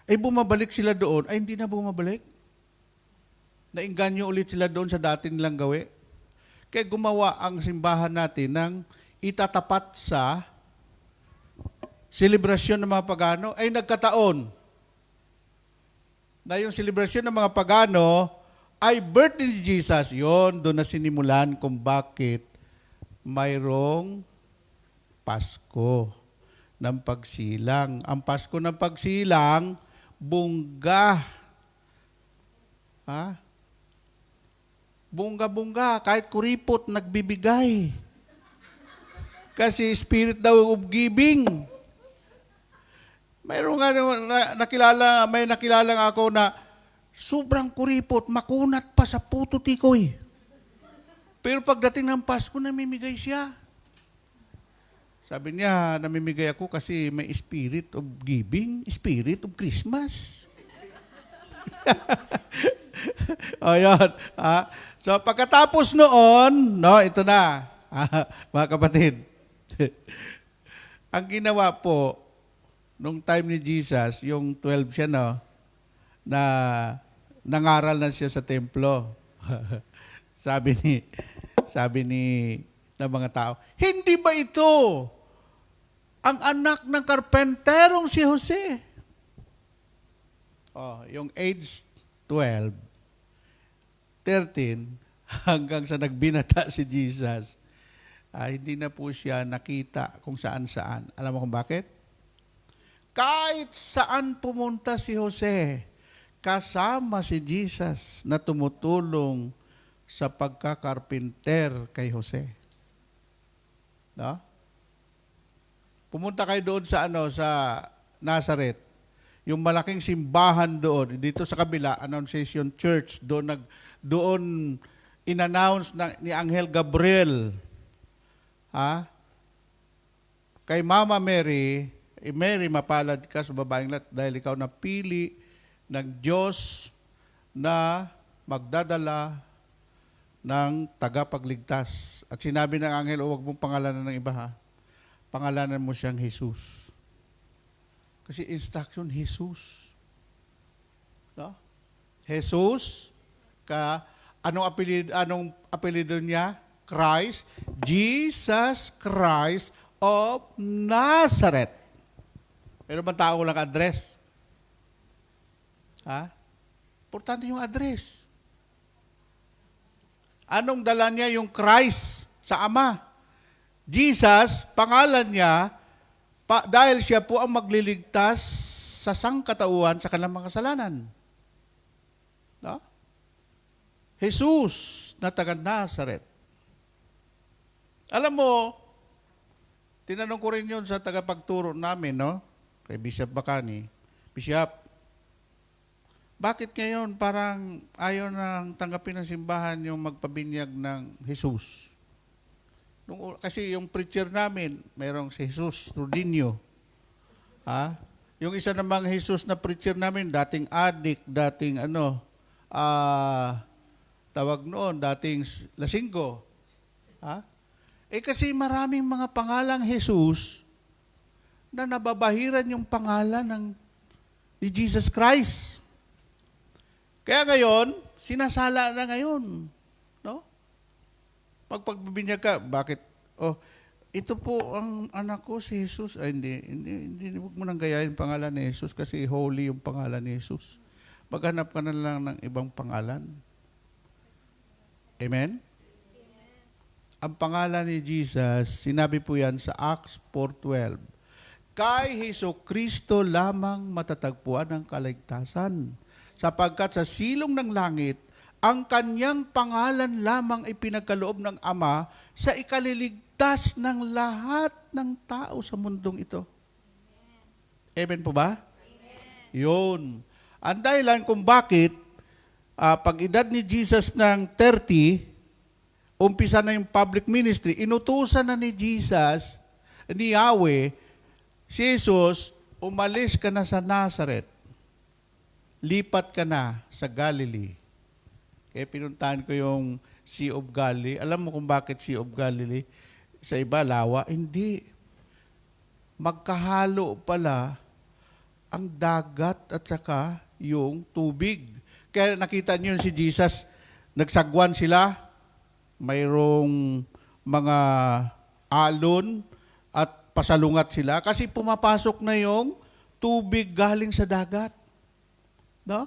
ay bumabalik sila doon, ay hindi na bumabalik. Nainganyo ulit sila doon sa dati nilang gawi. Kaya gumawa ang simbahan natin ng itatapat sa selebrasyon ng mga pagano, ay nagkataon na yung selebrasyon ng mga pagano ay birthday ni Jesus. Yon, doon na sinimulan kung bakit mayroong Pasko ng pagsilang. Ang Pasko ng pagsilang, bungga. Ha? Bungga-bungga, kahit kuripot, nagbibigay. Kasi spirit daw of giving. Mayroon nga may nakilala ako na sobrang kuripot, makunat pa sa puto tikoy. Pero pagdating ng Pasko, namimigay siya. Sabi niya, namimigay ako kasi may spirit of giving, spirit of Christmas. Ayan. So pagkatapos noon, no, ito na, mga kapatid. Ang ginawa po, nung time ni Jesus, yung 12 siya, no, na nangaral na siya sa templo. sabi ni ng mga tao, hindi ba ito ang anak ng karpenterong si Jose? Oh, yung age 12, 13, hanggang sa nagbinata si Jesus, hindi na po siya nakita kung saan-saan. Alam mo kung bakit? Kahit saan pumunta si Jose, kasama si Jesus na tumutulong sa pagkakarpenter kay Jose. No? Pumunta kayo doon sa sa Nazareth. Yung malaking simbahan doon, dito sa kabila, Annunciation Church, doon in-announce ni Anghel Gabriel, kay Mama Mary, Mary, mapalad ka sa babaeng lahat dahil ikaw napili ng Diyos na magdadala ng tagapagligtas. At sinabi ng anghel, huwag mong pangalanan ng iba, ha? Pangalanan mo siyang Jesus. Kasi instruction, Jesus. No? Jesus, anong apelido niya? Christ, Jesus Christ of Nazareth. Pero ba tao lang address? Ha? Importante yung address. Anong dala niya yung Christ sa Ama? Jesus, pangalan niya, dahil siya po ang magliligtas sa sangkatauhan sa kanilang mga kasalanan. No? Jesus na taga Nazareth. Alam mo, tinanong ko rin yun sa tagapagturo namin, no? Kay Bishop Bacani. Bishop, bakit ngayon parang ayaw nang tanggapin ng simbahan yung magpabinyag ng Jesus? Kasi yung preacher namin, mayroong si Jesus Rudinho. Yung isa namang Jesus na preacher namin, dating addict, dating tawag noon, dating lasinggo. Kasi maraming mga pangalang Jesus na nababahiran yung pangalan ni Jesus Christ. Kaya ngayon, sinasala na ngayon. No? Pagpabinyag ka, bakit? Oh, ito po ang anak ko, si Jesus. Ay, hindi, huwag mo nang gayahin pangalan ni Jesus kasi holy yung pangalan ni Jesus. Maghanap ka na lang ng ibang pangalan. Amen? Ang pangalan ni Jesus, sinabi po yan sa Acts 4:12. Kay Hesukristo lamang matatagpuan ang kaligtasan, sapagkat sa silong ng langit, ang kanyang pangalan lamang ay pinagkaloob ng Ama sa ikaliligtas ng lahat ng tao sa mundong ito. Amen po ba? Amen. Yun. Ang dahilan kung bakit pag edad ni Jesus ng 30, umpisa na yung public ministry, inutusan na ni Jesus, ni Yahweh, si Jesus, umalis ka na sa Nazareth. Lipat ka na sa Galilee. Kaya pinuntahan ko yung Sea of Galilee. Alam mo kung bakit Sea of Galilee? Sa iba, lawa? Hindi. Magkahalo pala ang dagat at saka yung tubig. Kaya nakita niyo si Jesus, nagsagwan sila, mayroong mga alon at pasalungat sila kasi pumapasok na yung tubig galing sa dagat. No?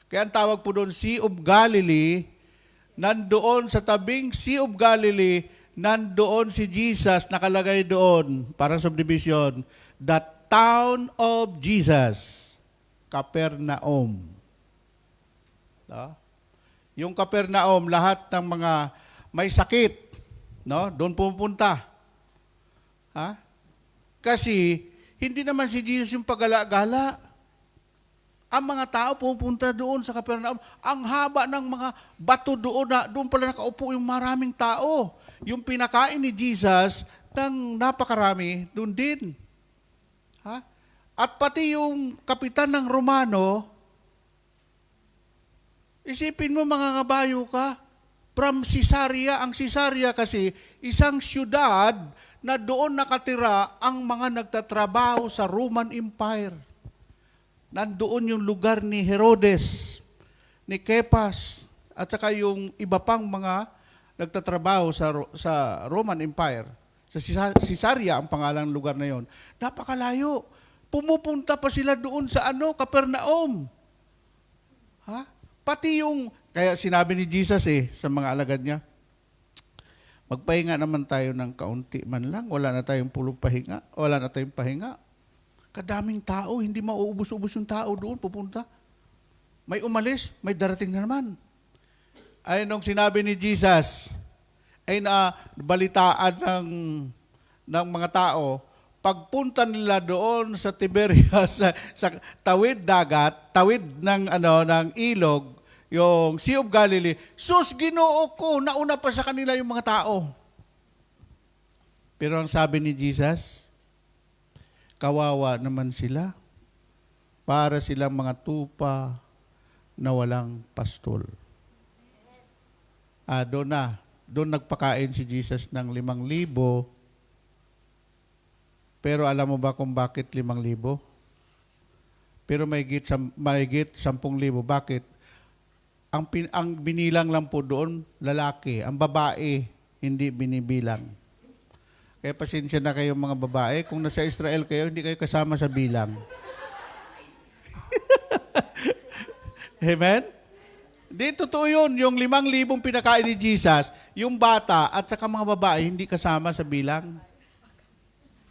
Kaya ang tawag po doon, Sea of Galilee, nandoon sa tabing Sea of Galilee, nandoon si Jesus, nakalagay doon, parang subdivision, the town of Jesus, Capernaum. No? Yung Capernaum, lahat ng mga may sakit, no? Doon pupunta. Ha? Kasi, hindi naman si Jesus yung pagala-gala. Ang mga tao pupunta doon sa Capernaum. Ang haba ng mga bato doon, doon pala nakaupo yung maraming tao. Yung pinakain ni Jesus ng napakarami, doon din. Ha? At pati yung kapitan ng Romano, isipin mo mga kabayo ka, from Caesarea, ang Caesarea kasi, isang syudad na doon nakatira ang mga nagtatrabaho sa Roman Empire. Nandoon yung lugar ni Herodes, ni Kepas, at saka yung iba pang mga nagtatrabaho sa Roman Empire. Sa Caesarea ang pangalang lugar na yon. Napakalayo. Pumupunta pa sila doon sa Capernaum. Ha? Pati yung, kaya sinabi ni Jesus sa mga alagad niya, magpahinga naman tayo ng kaunti man lang. Wala na tayong pulong pahinga. Wala na tayong pahinga. Kadaming tao, hindi mauubos-ubos yung tao doon, pupunta. May umalis, may darating na naman. Ay nung sinabi ni Jesus, ay balitaan ng mga tao, pagpunta nila doon sa Tiberias, sa tawid dagat, tawid ng ilog, yung Sea of Galilee, sus, Ginoo ko, nauna pa sa kanila yung mga tao. Pero ang sabi ni Jesus, kawawa naman sila, para silang mga tupa na walang pastol. Doon nagpakain si Jesus ng 5,000. Pero alam mo ba kung bakit 5,000? Pero may git 10,000. Bakit? Ang binilang lang po doon, lalaki. Ang babae, hindi binibilang. Kaya pasensya na kayo mga babae. Kung nasa Israel kayo, hindi kayo kasama sa bilang. Amen? Di, totoo yun. Yung 5,000 pinakain ni Jesus, yung bata at saka mga babae, hindi kasama sa bilang.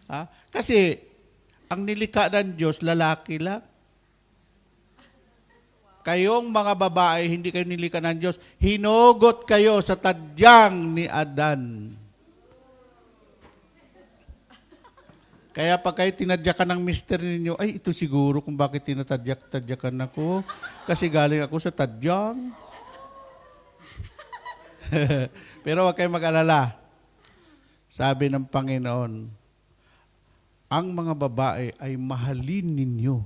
Ha? Kasi, ang nilikha ng Diyos, lalaki lang. Kayong mga babae, hindi kayo nilikha ng Diyos. Hinugot kayo sa tadyang ni Adan. Kaya pag kayo tinadyakan ng mister ninyo, ay ito siguro kung bakit tinatadyakan ako. Kasi galing ako sa tadyang. Pero huwag kayong mag-alala. Sabi ng Panginoon, ang mga babae ay mahalin ninyo.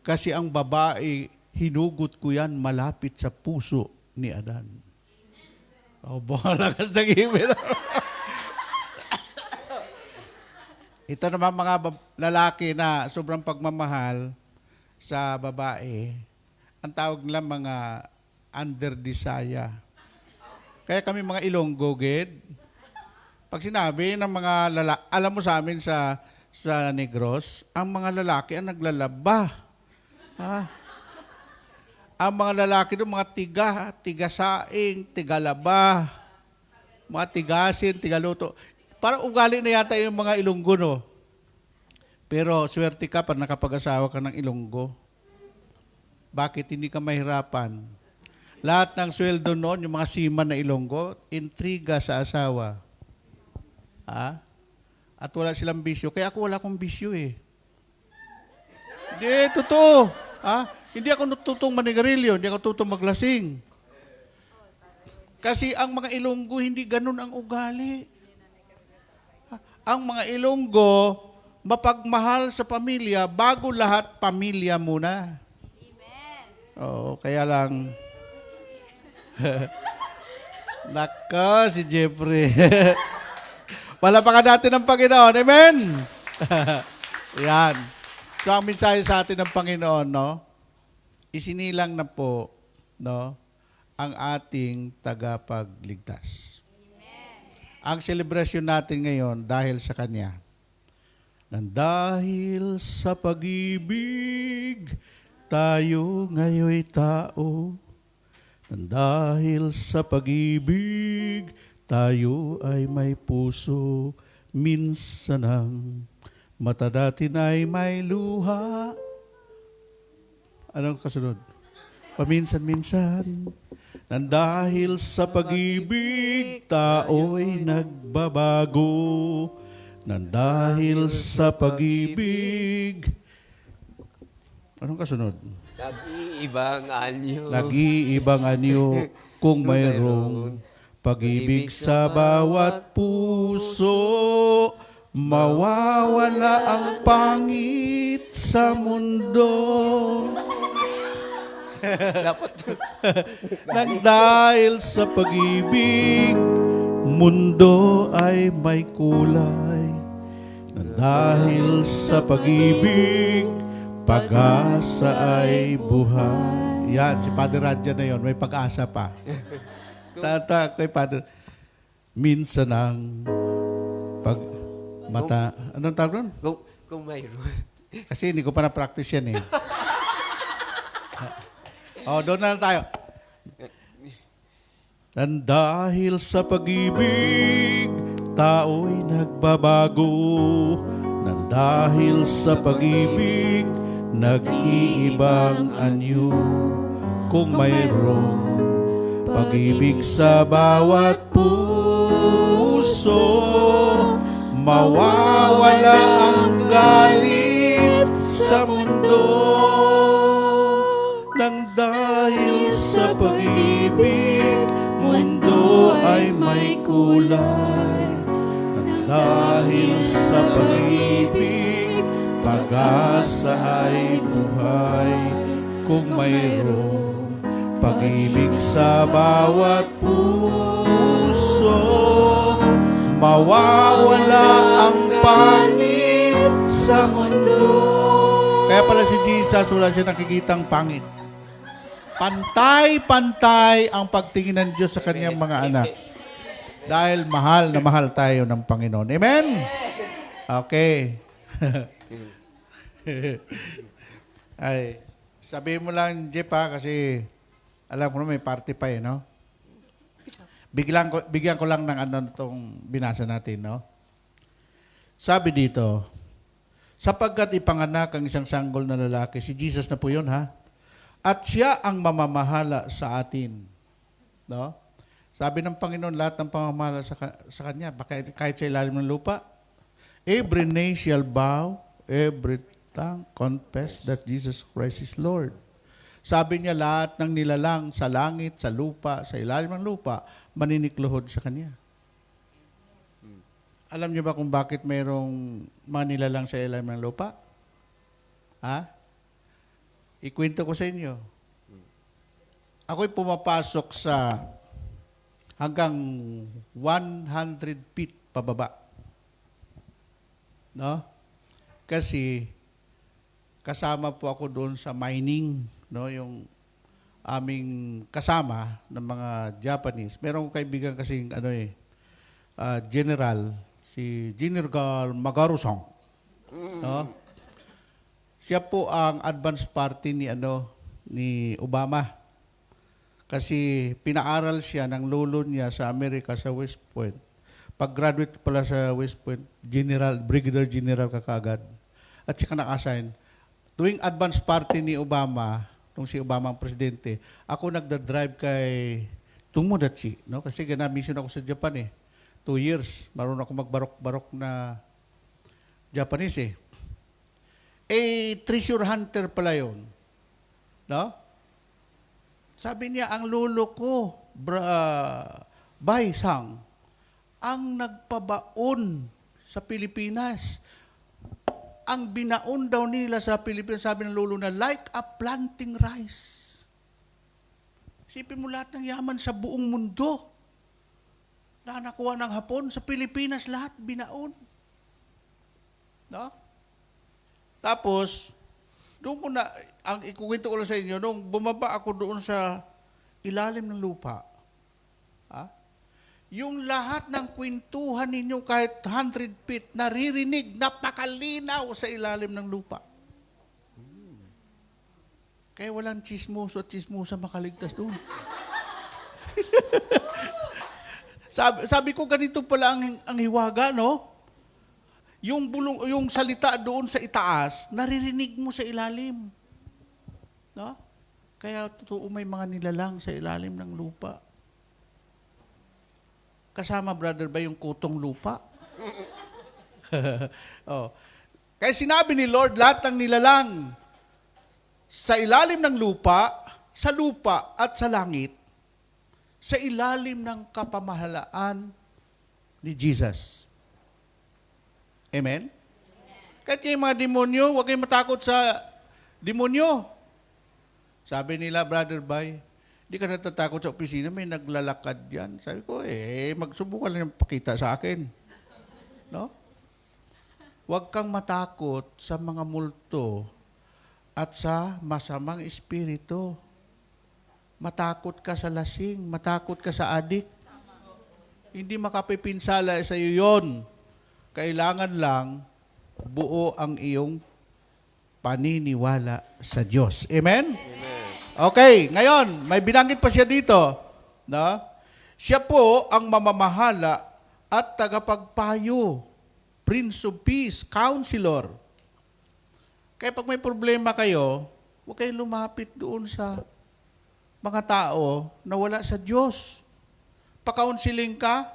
Kasi ang babae, hinugot ko yan malapit sa puso ni Adan. Oh, bukalakas ng email. Ito naman mga lalaki na sobrang pagmamahal sa babae, ang tawag nila mga underdesire. Kaya kami mga Ilonggo, pag sinabi ng mga lalaki, alam mo sa amin sa Negros, ang mga lalaki ang naglalaba. Ha? Ang mga lalaki doon, mga tigasaing, tigalaba, mga tigasin, tigaluto. Parang ugali na yata yung mga Ilonggo, no? Pero swerte ka pag nakapag-asawa ka ng Ilonggo. Bakit hindi ka mahirapan? Lahat ng sweldo noon, yung mga seaman na Ilonggo, intriga sa asawa. Ha? At wala silang bisyo. Kaya ako wala akong bisyo Hindi, totoo. Ha? Hindi ako natutong manigarilyo, hindi ako tutong maglasing. Kasi ang mga Ilonggo, hindi ganun ang ugali. Ang mga Ilonggo, mapagmahal sa pamilya, bago lahat, pamilya muna. Amen. Oo, kaya lang, nako, si Jeffrey. Palapakan natin ang Panginoon. Amen? Yan. So, ang mensahe sa atin ng Panginoon, no? Isinilang na po, no? Ang ating tagapagligtas. Ang celebration natin ngayon dahil sa Kanya. Nang dahil sa pag-ibig, tayo ngayon'y tao. Nang dahil sa pag-ibig, tayo ay may puso, minsan ang mata natin ay may luha. Anong kasunod? Paminsan-minsan, nang dahil sa pag-ibig, tao'y nagbabago. Nang dahil sa pag-ibig, anong kasunod? Nag-iibang anyo. Nag-iibang anyo kung mayroong pag-ibig sa bawat puso. Mawawala ang pangit sa mundo. Nang dahil sa pag-ibig, mundo ay may kulay. Nang dahil sa pag-ibig, pag-asa ay buhay. Yan, si Padre Radya na yon, may pag-asa pa. Tata kay Padre. Minsan ang mata, anong tawag doon? Kung mayroon. Kasi hindi ko pa na-practice yan eh. Doon na lang tayo. Nang dahil sa pag-ibig, tao'y nagbabago. Nang dahil sa pag-ibig, nag-iibang anyo. Kung mayroong pag-ibig sa bawat puso, mawawala ang galit sa mundo. Nang dahil sa pag-ibig, mundo ay may kulay. Nang dahil sa pag-ibig, pag-asa ay buhay. Kung mayroong pag-ibig sa bawat puso, mawawala ang pangit sa mundo. Kaya pala si Jesus, wala siya nakikitang pangit. Pantay-pantay ang pagtingin ng Diyos sa kanyang mga anak. Dahil mahal na mahal tayo ng Panginoon. Amen? Okay. Ay, sabihin mo lang, Jeff, kasi alam ko na may party pa eh, no? Bigyan ko lang ng ano itong binasa natin, no? Sabi dito, sapagkat ipanganak ang isang sanggol na lalaki, si Jesus na po yun, ha? At siya ang mamamahala sa atin. No? Sabi ng Panginoon, lahat ng pamamahala sa Kanya, kahit sa ilalim ng lupa, every knee shall bow, every tongue confess that Jesus Christ is Lord. Sabi niya, lahat ng nilalang sa langit, sa lupa, sa ilalim ng lupa, maninikluhod sa Kanya. Alam niyo ba kung bakit mayroong mga nilalang sa ilalim ng lupa? Ha? Ikwento ko sa inyo. Ako'y pumapasok sa hanggang 100 feet pababa. No? Kasi kasama po ako doon sa mining, no, yung aming kasama ng mga Japanese. Meron kong kaibigan kasing general, si General Magarusong. No? Siya po ang advance party ni Obama. Kasi pinaaral siya ng lolo niya sa Amerika sa West Point. Pag-graduate pala sa West Point, Brigadier General kakagad. At siya naka-assign. Tuwing advance party ni Obama, nung si Obama ang presidente, ako nagda-drive kay Tomodachi, no? Kasi gana-mission ako sa Japan 2 years. Marunong ako magbarok-barok na Japanese treasure hunter pala yun. No? Sabi niya, ang lolo ko, Baisang, ang nagpabaon sa Pilipinas. Ang binaon daw nila sa Pilipinas, sabi ng lolo na, like a planting rice. Isipin mo lahat ng yaman sa buong mundo. Na nakuha ng Hapon, sa Pilipinas lahat binaon. No? Tapos, doon ko na, ang ikukwento ko lang sa inyo, nung bumaba ako doon sa ilalim ng lupa, yung lahat ng kwentuhan ninyo kahit 100 feet, naririnig, napakalinaw sa ilalim ng lupa. Kaya walang chismoso at chismosa makaligtas doon. Sabi ko, ganito pala ang hiwaga, no? Yung salita doon sa itaas, naririnig mo sa ilalim. No? Kaya totoo may mga nilalang sa ilalim ng lupa. Kasama, brother, ba yung kutong lupa? Oh. Kaya sinabi ni Lord, lahat ng nilalang sa ilalim ng lupa, sa lupa at sa langit, sa ilalim ng kapamahalaan ni Jesus. Amen? Kahit yung mga demonyo, huwag kayong matakot sa demonyo. Sabi nila, Brother Bay, di ka natatakot sa opisina, may naglalakad yan. Sabi ko, magsubukan lang yung pakita sa akin. No? Huwag kang matakot sa mga multo at sa masamang espiritu. Matakot ka sa lasing, matakot ka sa adik. Hindi makapipinsala sa iyo yon. Kailangan lang buo ang iyong paniniwala sa Diyos. Amen? Okay, ngayon, may binanggit pa siya dito. No? Siya po ang mamamahala at tagapagpayo, Prince of Peace, Counselor. Kaya pag may problema kayo, huwag kayong lumapit doon sa mga tao na wala sa Diyos. Pa-counseling ka,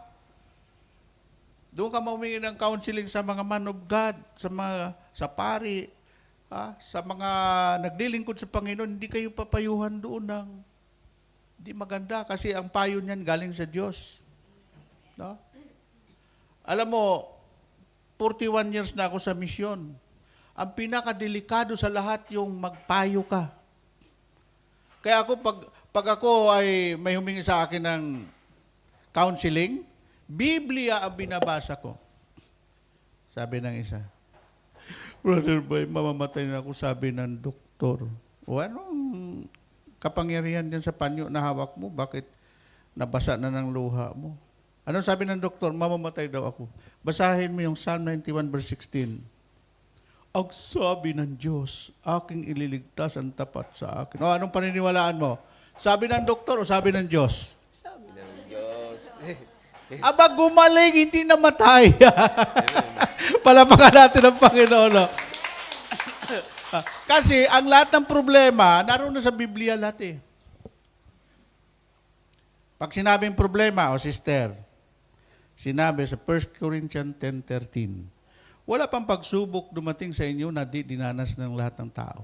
doon ka humingi ng counseling sa mga man of God, sa pari, sa mga naglilingkod sa Panginoon, hindi kayo papayuhan doon ng hindi maganda kasi ang payo niyan galing sa Diyos. No? Alam mo, 41 years na ako sa misyon. Ang pinakadelikado sa lahat yung magpayo ka. Kaya ako, pag ako ay may humingi sa akin ng counseling, Biblia ang binabasa ko. Sabi ng isa, Brother Boy, mamamatay na ako, sabi ng doktor. O anong kapangyarihan din sa panyo na hawak mo? Bakit nabasa na ng luha mo? Anong sabi ng doktor? Mamamatay daw ako. Basahin mo yung Psalm 91 verse 16. Ang sabi ng Diyos, aking ililigtas ang tapat sa akin. O, anong paniniwalaan mo? Sabi ng doktor o sabi ng Diyos? Sabi ng Diyos. Aba, gumaling, hindi namatay. Palapakan natin ang Panginoon. No? Kasi ang lahat ng problema, naroon na sa Biblia lahat eh. Pag sinabing problema, o sister, sinabi sa 1 Corinthians 10:13, wala pang pagsubok dumating sa inyo na di dinanas ng lahat ng tao.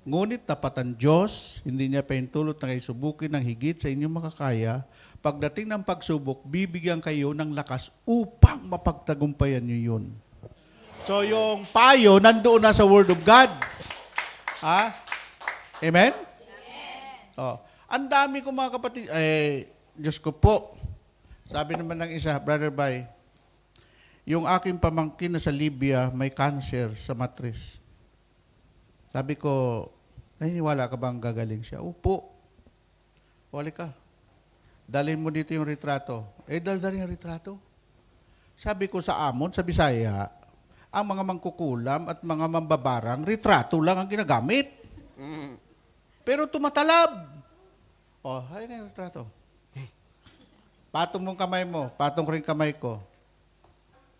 Ngunit tapat ang Diyos, hindi niya pahintulot na kayo subukin ng higit sa inyong makakaya. Pagdating ng pagsubok, bibigyan kayo ng lakas upang mapagtagumpayan niyo yun. So yung payo, nandoon na sa Word of God. Ha? Amen? Oh. Ang dami ko mga kapatid, Diyos ko po. Sabi naman ng isa, Brother Bay, yung aking pamangkin na sa Libya may cancer sa matris. Sabi ko, naniniwala ka bang gagaling siya? Upo. Wali ka. Dalhin mo dito yung retrato. Daldalhin yung retrato. Sabi ko sa Amon, sa Bisaya, ang mga mangkukulam at mga mambabarang, retrato lang ang ginagamit. Pero tumatalab. Halika yung retrato. Patong mong kamay mo, patong ko rin kamay ko.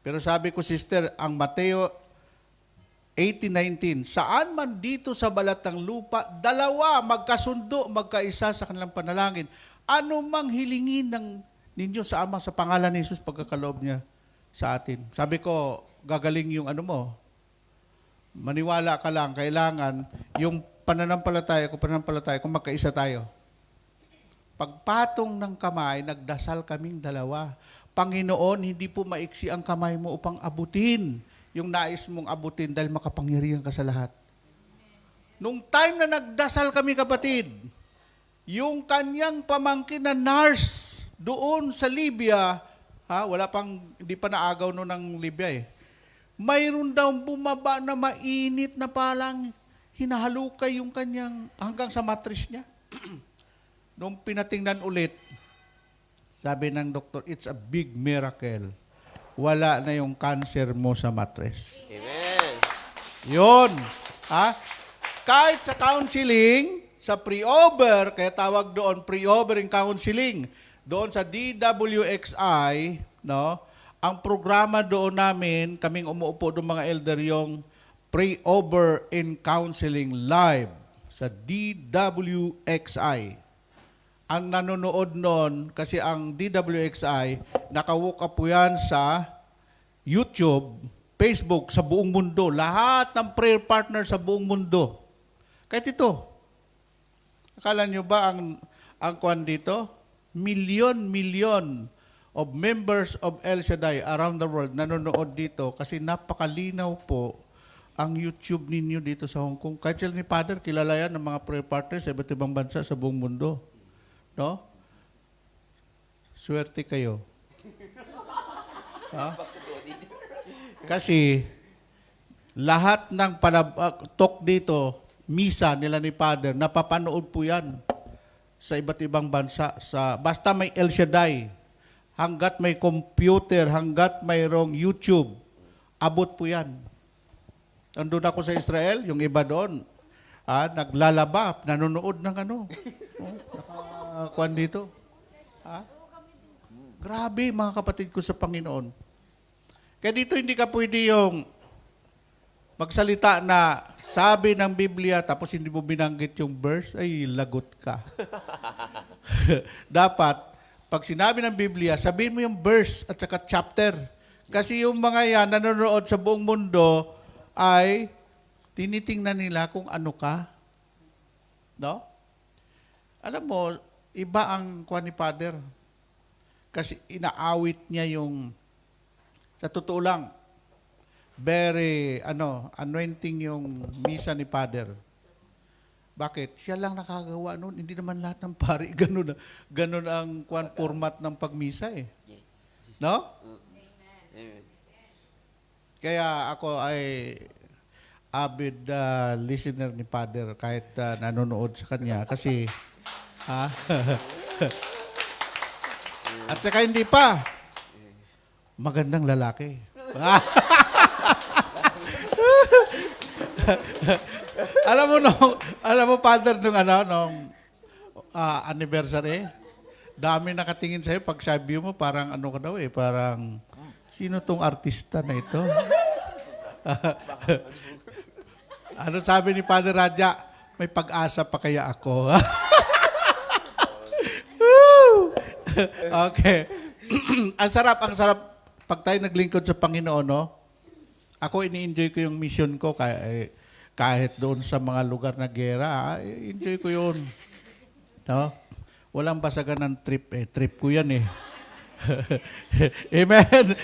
Pero sabi ko, sister, ang Mateo 18:19, saan man dito sa balat ng lupa, dalawa magkasundo, magkaisa sa kanilang panalangin. Ano mang hilingin ninyo sa Ama sa pangalan ni Jesus, pagkakaloob niya sa atin. Sabi ko, gagaling yung ano mo. Maniwala ka lang, kailangan yung pananampalataya ko, magkaisa tayo. Pagpatong ng kamay, nagdasal kaming dalawa. Panginoon, hindi po maiksi ang kamay mo upang abutin yung nais mong abutin dahil makapangyarihan ka sa lahat. Nung time na nagdasal kami, kapatid, yung kanyang pamangkin na nurse doon sa Libya, hindi pa naagaw noon ng Libya eh, mayroon daw bumaba na mainit na palang hinahalukay yung kanyang hanggang sa matris niya. Nung pinatingnan ulit, sabi ng doktor, it's a big miracle. Wala na yung cancer mo sa mattress. Amen. Yun. Kahit sa counseling, sa pre-over, kaya tawag doon pre-over in counseling, doon sa DWXI, no? Ang programa doon namin, kaming umuupo doon mga elder, yung Pray Over in Counseling Live sa DWXI. Ang nanonood noon, kasi ang DWXI, nakawalk up po yan sa YouTube, Facebook, sa buong mundo. Lahat ng prayer partner sa buong mundo. Kahit ito. Akala nyo ba ang kwan dito? Milyon of members of El Shaddai around the world nanonood dito kasi napakalinaw po ang YouTube ninyo dito sa Hong Kong. Kahit sila ni Father, kilala yan ng mga prayer partners sa iba't ibang bansa sa buong mundo. No? Swerte kayo. Ha? Kasi lahat ng talk dito, misa nila ni Father, napapanood po yan sa iba't ibang bansa. Basta may El Shaddai, hanggat may computer, hanggat mayroong YouTube, abot po yan. Andun ako sa Israel, yung iba doon, naglalaba, nanonood ng nakakuan dito. Grabe mga kapatid ko sa Panginoon. Kaya dito hindi ka pwede yung magsalita na sabi ng Biblia tapos hindi mo binanggit yung verse, ay lagot ka. Dapat, pag sinabi ng Biblia, sabihin mo yung verse at saka chapter. Kasi yung mga yan nanonood sa buong mundo ay tinitingnan nila kung ano ka. No? Alam mo, iba ang kuha ni Father. Kasi inaawit niya yung, sa totoo lang, very, anointing yung misa ni Father. Bakit? Siya lang nakagawa noon. Hindi naman lahat ng pari ganun ang format ng pagmisa eh. No? Amen. Kaya ako ay avid listener ni Father kahit nanonood sa kanya kasi at saka hindi pa magandang lalaki. alam mo Father nung anniversary, dami nakatingin sa'yo pag sabi mo parang ka daw parang sino tong artista na ito? Ano sabi ni Father Raja? May pag-asa pa kaya ako? Okay. ang sarap pag tayo naglingkod sa Panginoon, no? Ako ini-enjoy ko yung mission ko kahit doon sa mga lugar na gera, enjoy ko yun. No? Walang basagan ng trip trip ko yan eh. Amen.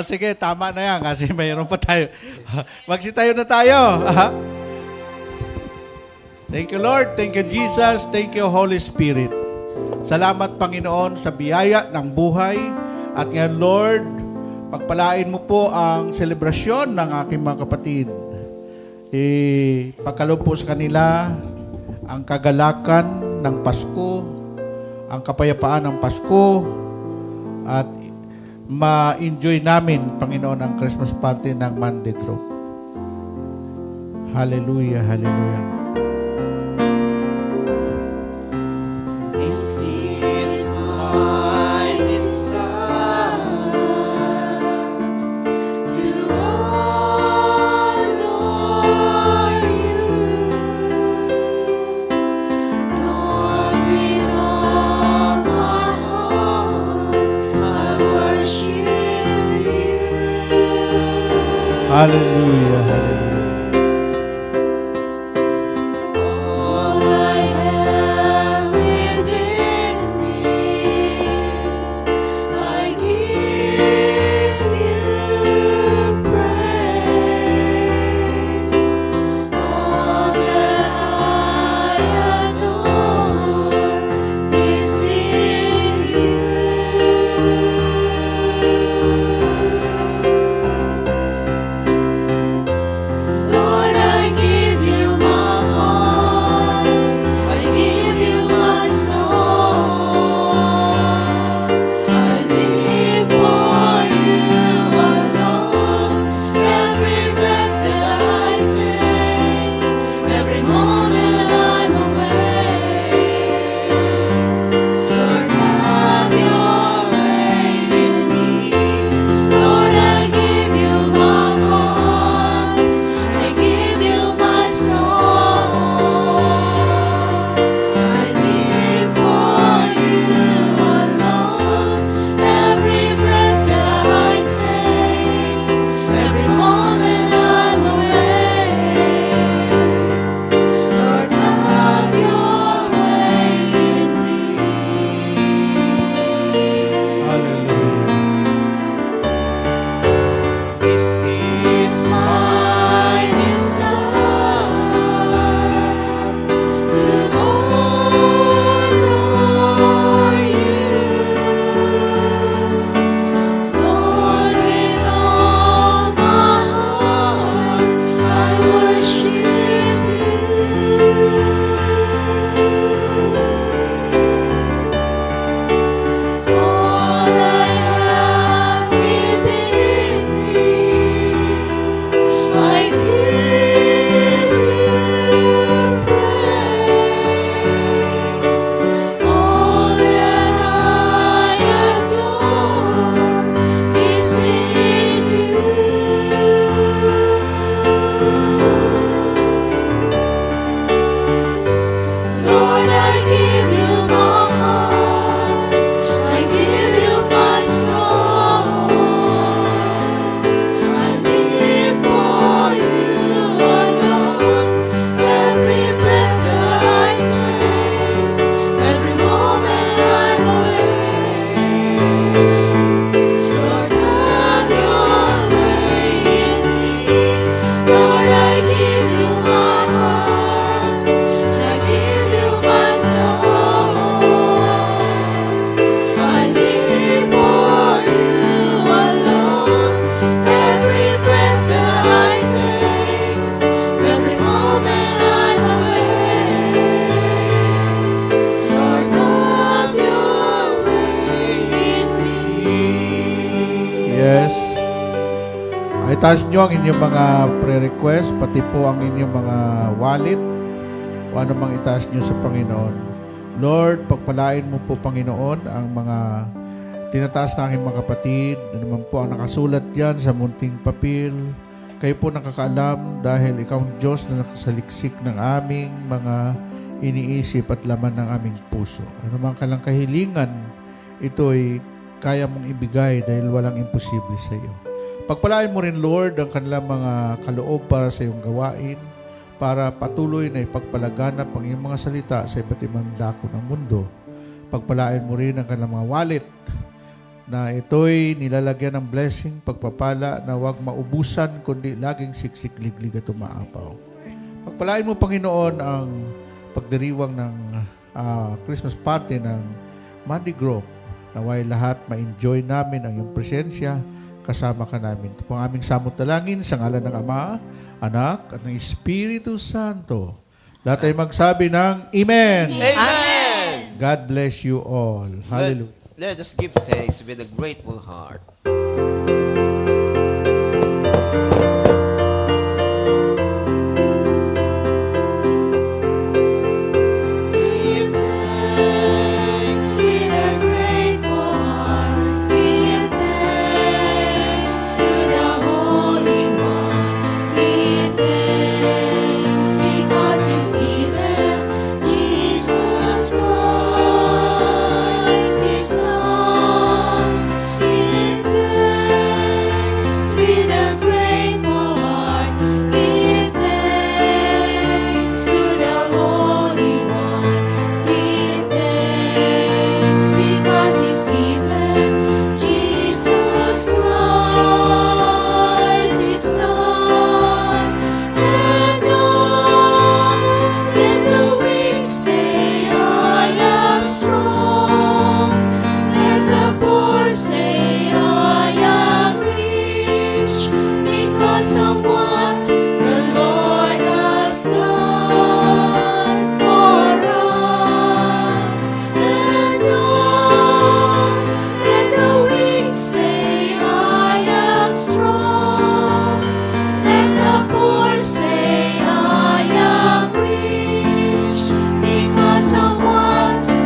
Sige, tama na yan kasi mayroon pa tayo. Magsitayo na tayo. Thank you, Lord. Thank you, Jesus. Thank you, Holy Spirit. Salamat, Panginoon, sa biyaya ng buhay. At ngayon, Lord, pagpalain mo po ang selebrasyon ng aking mga kapatid. Pagkaloob po sa kanila ang kagalakan ng Pasko, ang kapayapaan ng Pasko, at ma-enjoy namin, Panginoon, ang Christmas party ng Monday Group. Hallelujah, hallelujah. This is my desire to honor you, Lord, with all my heart I worship you. Hallelujah, hallelujah. All I have within me, I give you praise. All that I adore is in you. is my desire to honor you. Lord, with all my heart, I worship you. All I have within me, I give you praise. All that I adore is in you. Lord, I give you my heart, I give you my soul. I live for you alone. Every breath that I take, every moment I'm awake. Lord, have your way in me. Lord, I give you my heart, I give you my soul. I live for you alone. Every breath that I take, every moment I'm awake. Lord, have your way in me. Yes. Ay, taas nyo ang inyong mga prayer request, pati po ang inyong mga wallet, o ano mang itaas nyo sa Panginoon. Lord, pagpalain mo po, Panginoon, ang mga tinataas na aking mga kapatid, ano naman po ang nakasulat dyan sa munting papel. Kayo po nakakaalam dahil ikaw ang Diyos na nakasaliksik ng aming mga iniisip at laman ng aming puso. Ano mang kalang kahilingan, ito'y kaya mong ibigay dahil walang imposible sa iyo. Pagpalain mo rin, Lord, ang kanilang mga kaloob para sa iyong gawain, para patuloy na ipagpalaganap ang iyong mga salita sa iba't ibang dako ng mundo. Pagpalain mo rin ang kanilang mga wallet na ito'y nilalagyan ng blessing, pagpapala na huwag maubusan, kundi laging siksik, liglig at umaapaw. Pagpalain mo, Panginoon, ang pagdiriwang ng Christmas party ng Mandy Grove. Naway lahat ma-enjoy namin ang iyong presensya, kasama ka namin. Ito po ang aming samot dalangin sa ngalan ng Ama, Anak, at ng Espiritu Santo. Lahat ay magsabi ng Amen. Amen. God bless you all. Hallelujah. Let us give thanks with a grateful heart. Give thanks with a grateful heart. Give thanks to the Holy One. Give thanks because He's given Jesus Christ, His Son. Give thanks with a grateful heart. Give thanks to the Holy One. Give thanks because He's given Jesus Christ, His Son. Let the weak say, I am strong. Let the poor say, I am rich, because of what the Lord has done for us. Let the weak say, I am strong. Let the poor say, I am rich, because of what the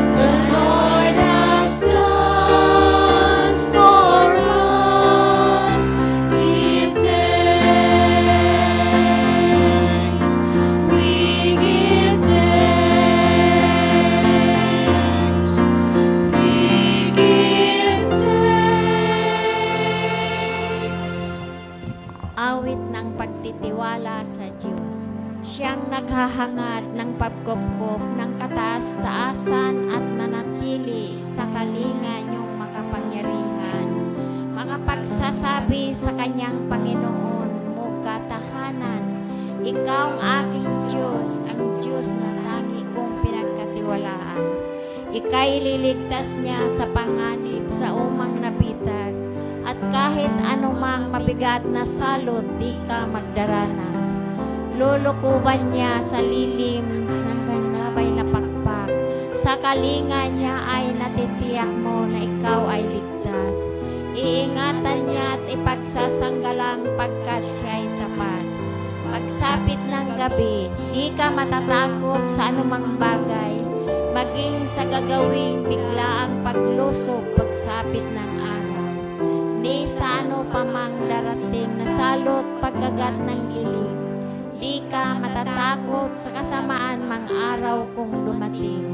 Lord has done for us. Give thanks. We give thanks. We give thanks. Awit ng pagtitiwala sa Diyos. Siyang naghahangad ng pagkopkop ng kataas-taasan at nanatili sa kalinga niyong makapangyarihan. Mga pagsasabi sa kanyang Panginoon, Ikaw ang aking Diyos, ang Diyos na lagi kong pinagkatiwalaan. Ika'y liligtas niya sa panganib sa umang nabitag, at kahit anumang mabigat na salot, di ka magdaranas. Lulukuban niya sa lilim ng ganabay na pakpak. Sa kalinga niya ay natitiyak mo na ikaw ay ligtas. Iingatan niya at ipagsasanggalang pagkat siya'y tapat. Pagsapit ng gabi, di ka matatakot sa anumang bagay, maging sa gagawing biglaang paglusob pagsapit ng araw. Ni sa ano pa mang darating na salot pagkagat ng dilim, di ka matatakot sa kasamaan mang araw kung dumating.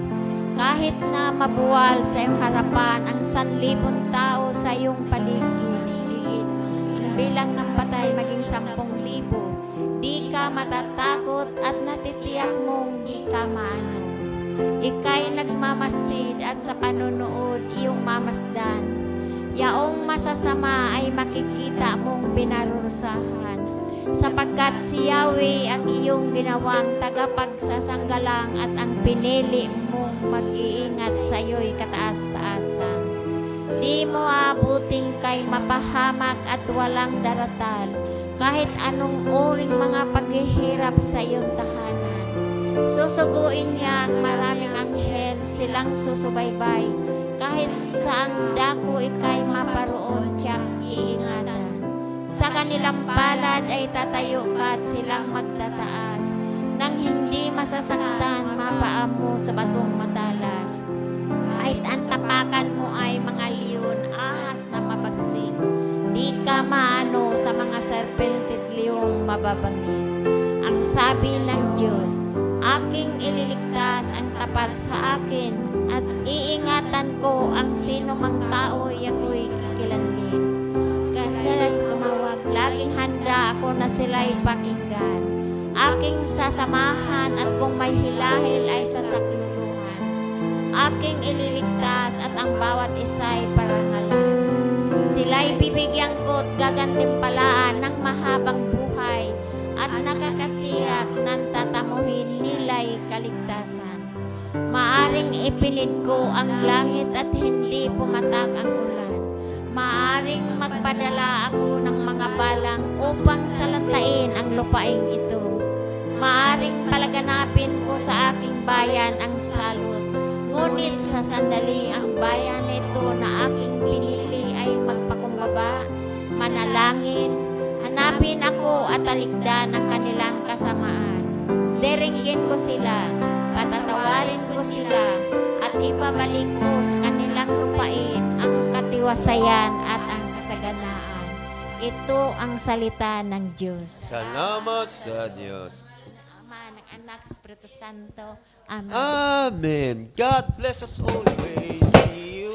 Kahit na mabuwal sa iyong harapan ang 1,000 tao sa iyong paligid, ang bilang ng patay maging 10,000, di ka matatakot at natitiyak mong di ka maano. Ika'y nagmamasid at sa panunood iyong mamasdan. Yaong masasama ay makikita mong pinarurusahan, sapagkat si Yahweh ang iyong ginawang tagapagsasanggalang at ang pinili mong mag-iingat sa iyo'y kataas-taasan. Di mo abuting kay mapahamak at walang daratal, kahit anong uring mga paghihirap sa iyong tahanan. Susuguin niya ang maraming anghel, silang susubaybay, kahit saang dako ika'y maparoon tiyang iingatan. Sa kanilang palad ay tatayo ka at silang magtataas, nang hindi masasaktan mapaan mo sa batong matalas. Kahit ang tapakan mo ay mga leon, ahas na mabagsik, di ka maano sa mga serpente at leong mababangis. Ang sabi ng Diyos, aking ililigtas ang tapat sa akin, at iingatan ko ang sino mang tao ako'y kikilanlin. Kahit tumawag, laging handa ako na sila'y pakinggan. Aking sasamahan at kung may hilahil ay sasakluluhan. Aking ililigtas at ang bawat isa'y parangalan. Sila'y bibigyan ko at gagantimpalaan ng mahabang buhay, at nakakatiyak ng tatamuhin nila'y kaligtasan. Maaring ipinid ko ang langit at hindi pumatak ang ulan. Maaring magpadala ako ng mga balang upang salantain ang lupaing ito. Maaring palaganapin ko sa aking bayan ang salot. Ngunit sa sandali ang bayan ito na aking pinili ay magpakumbaba, manalangin, hanapin ako at talikdan ang kanilang kasamaan. Diringgin ko sila, patatawarin ko sila, at ibabalik ko sa kanilang lupain ang katiwasayan at ang kasaganaan. Ito ang salita ng Diyos. Salamat sa Diyos. Ama, ng Anak, Espiritu Santo. Amen. Amen. God bless us always. See you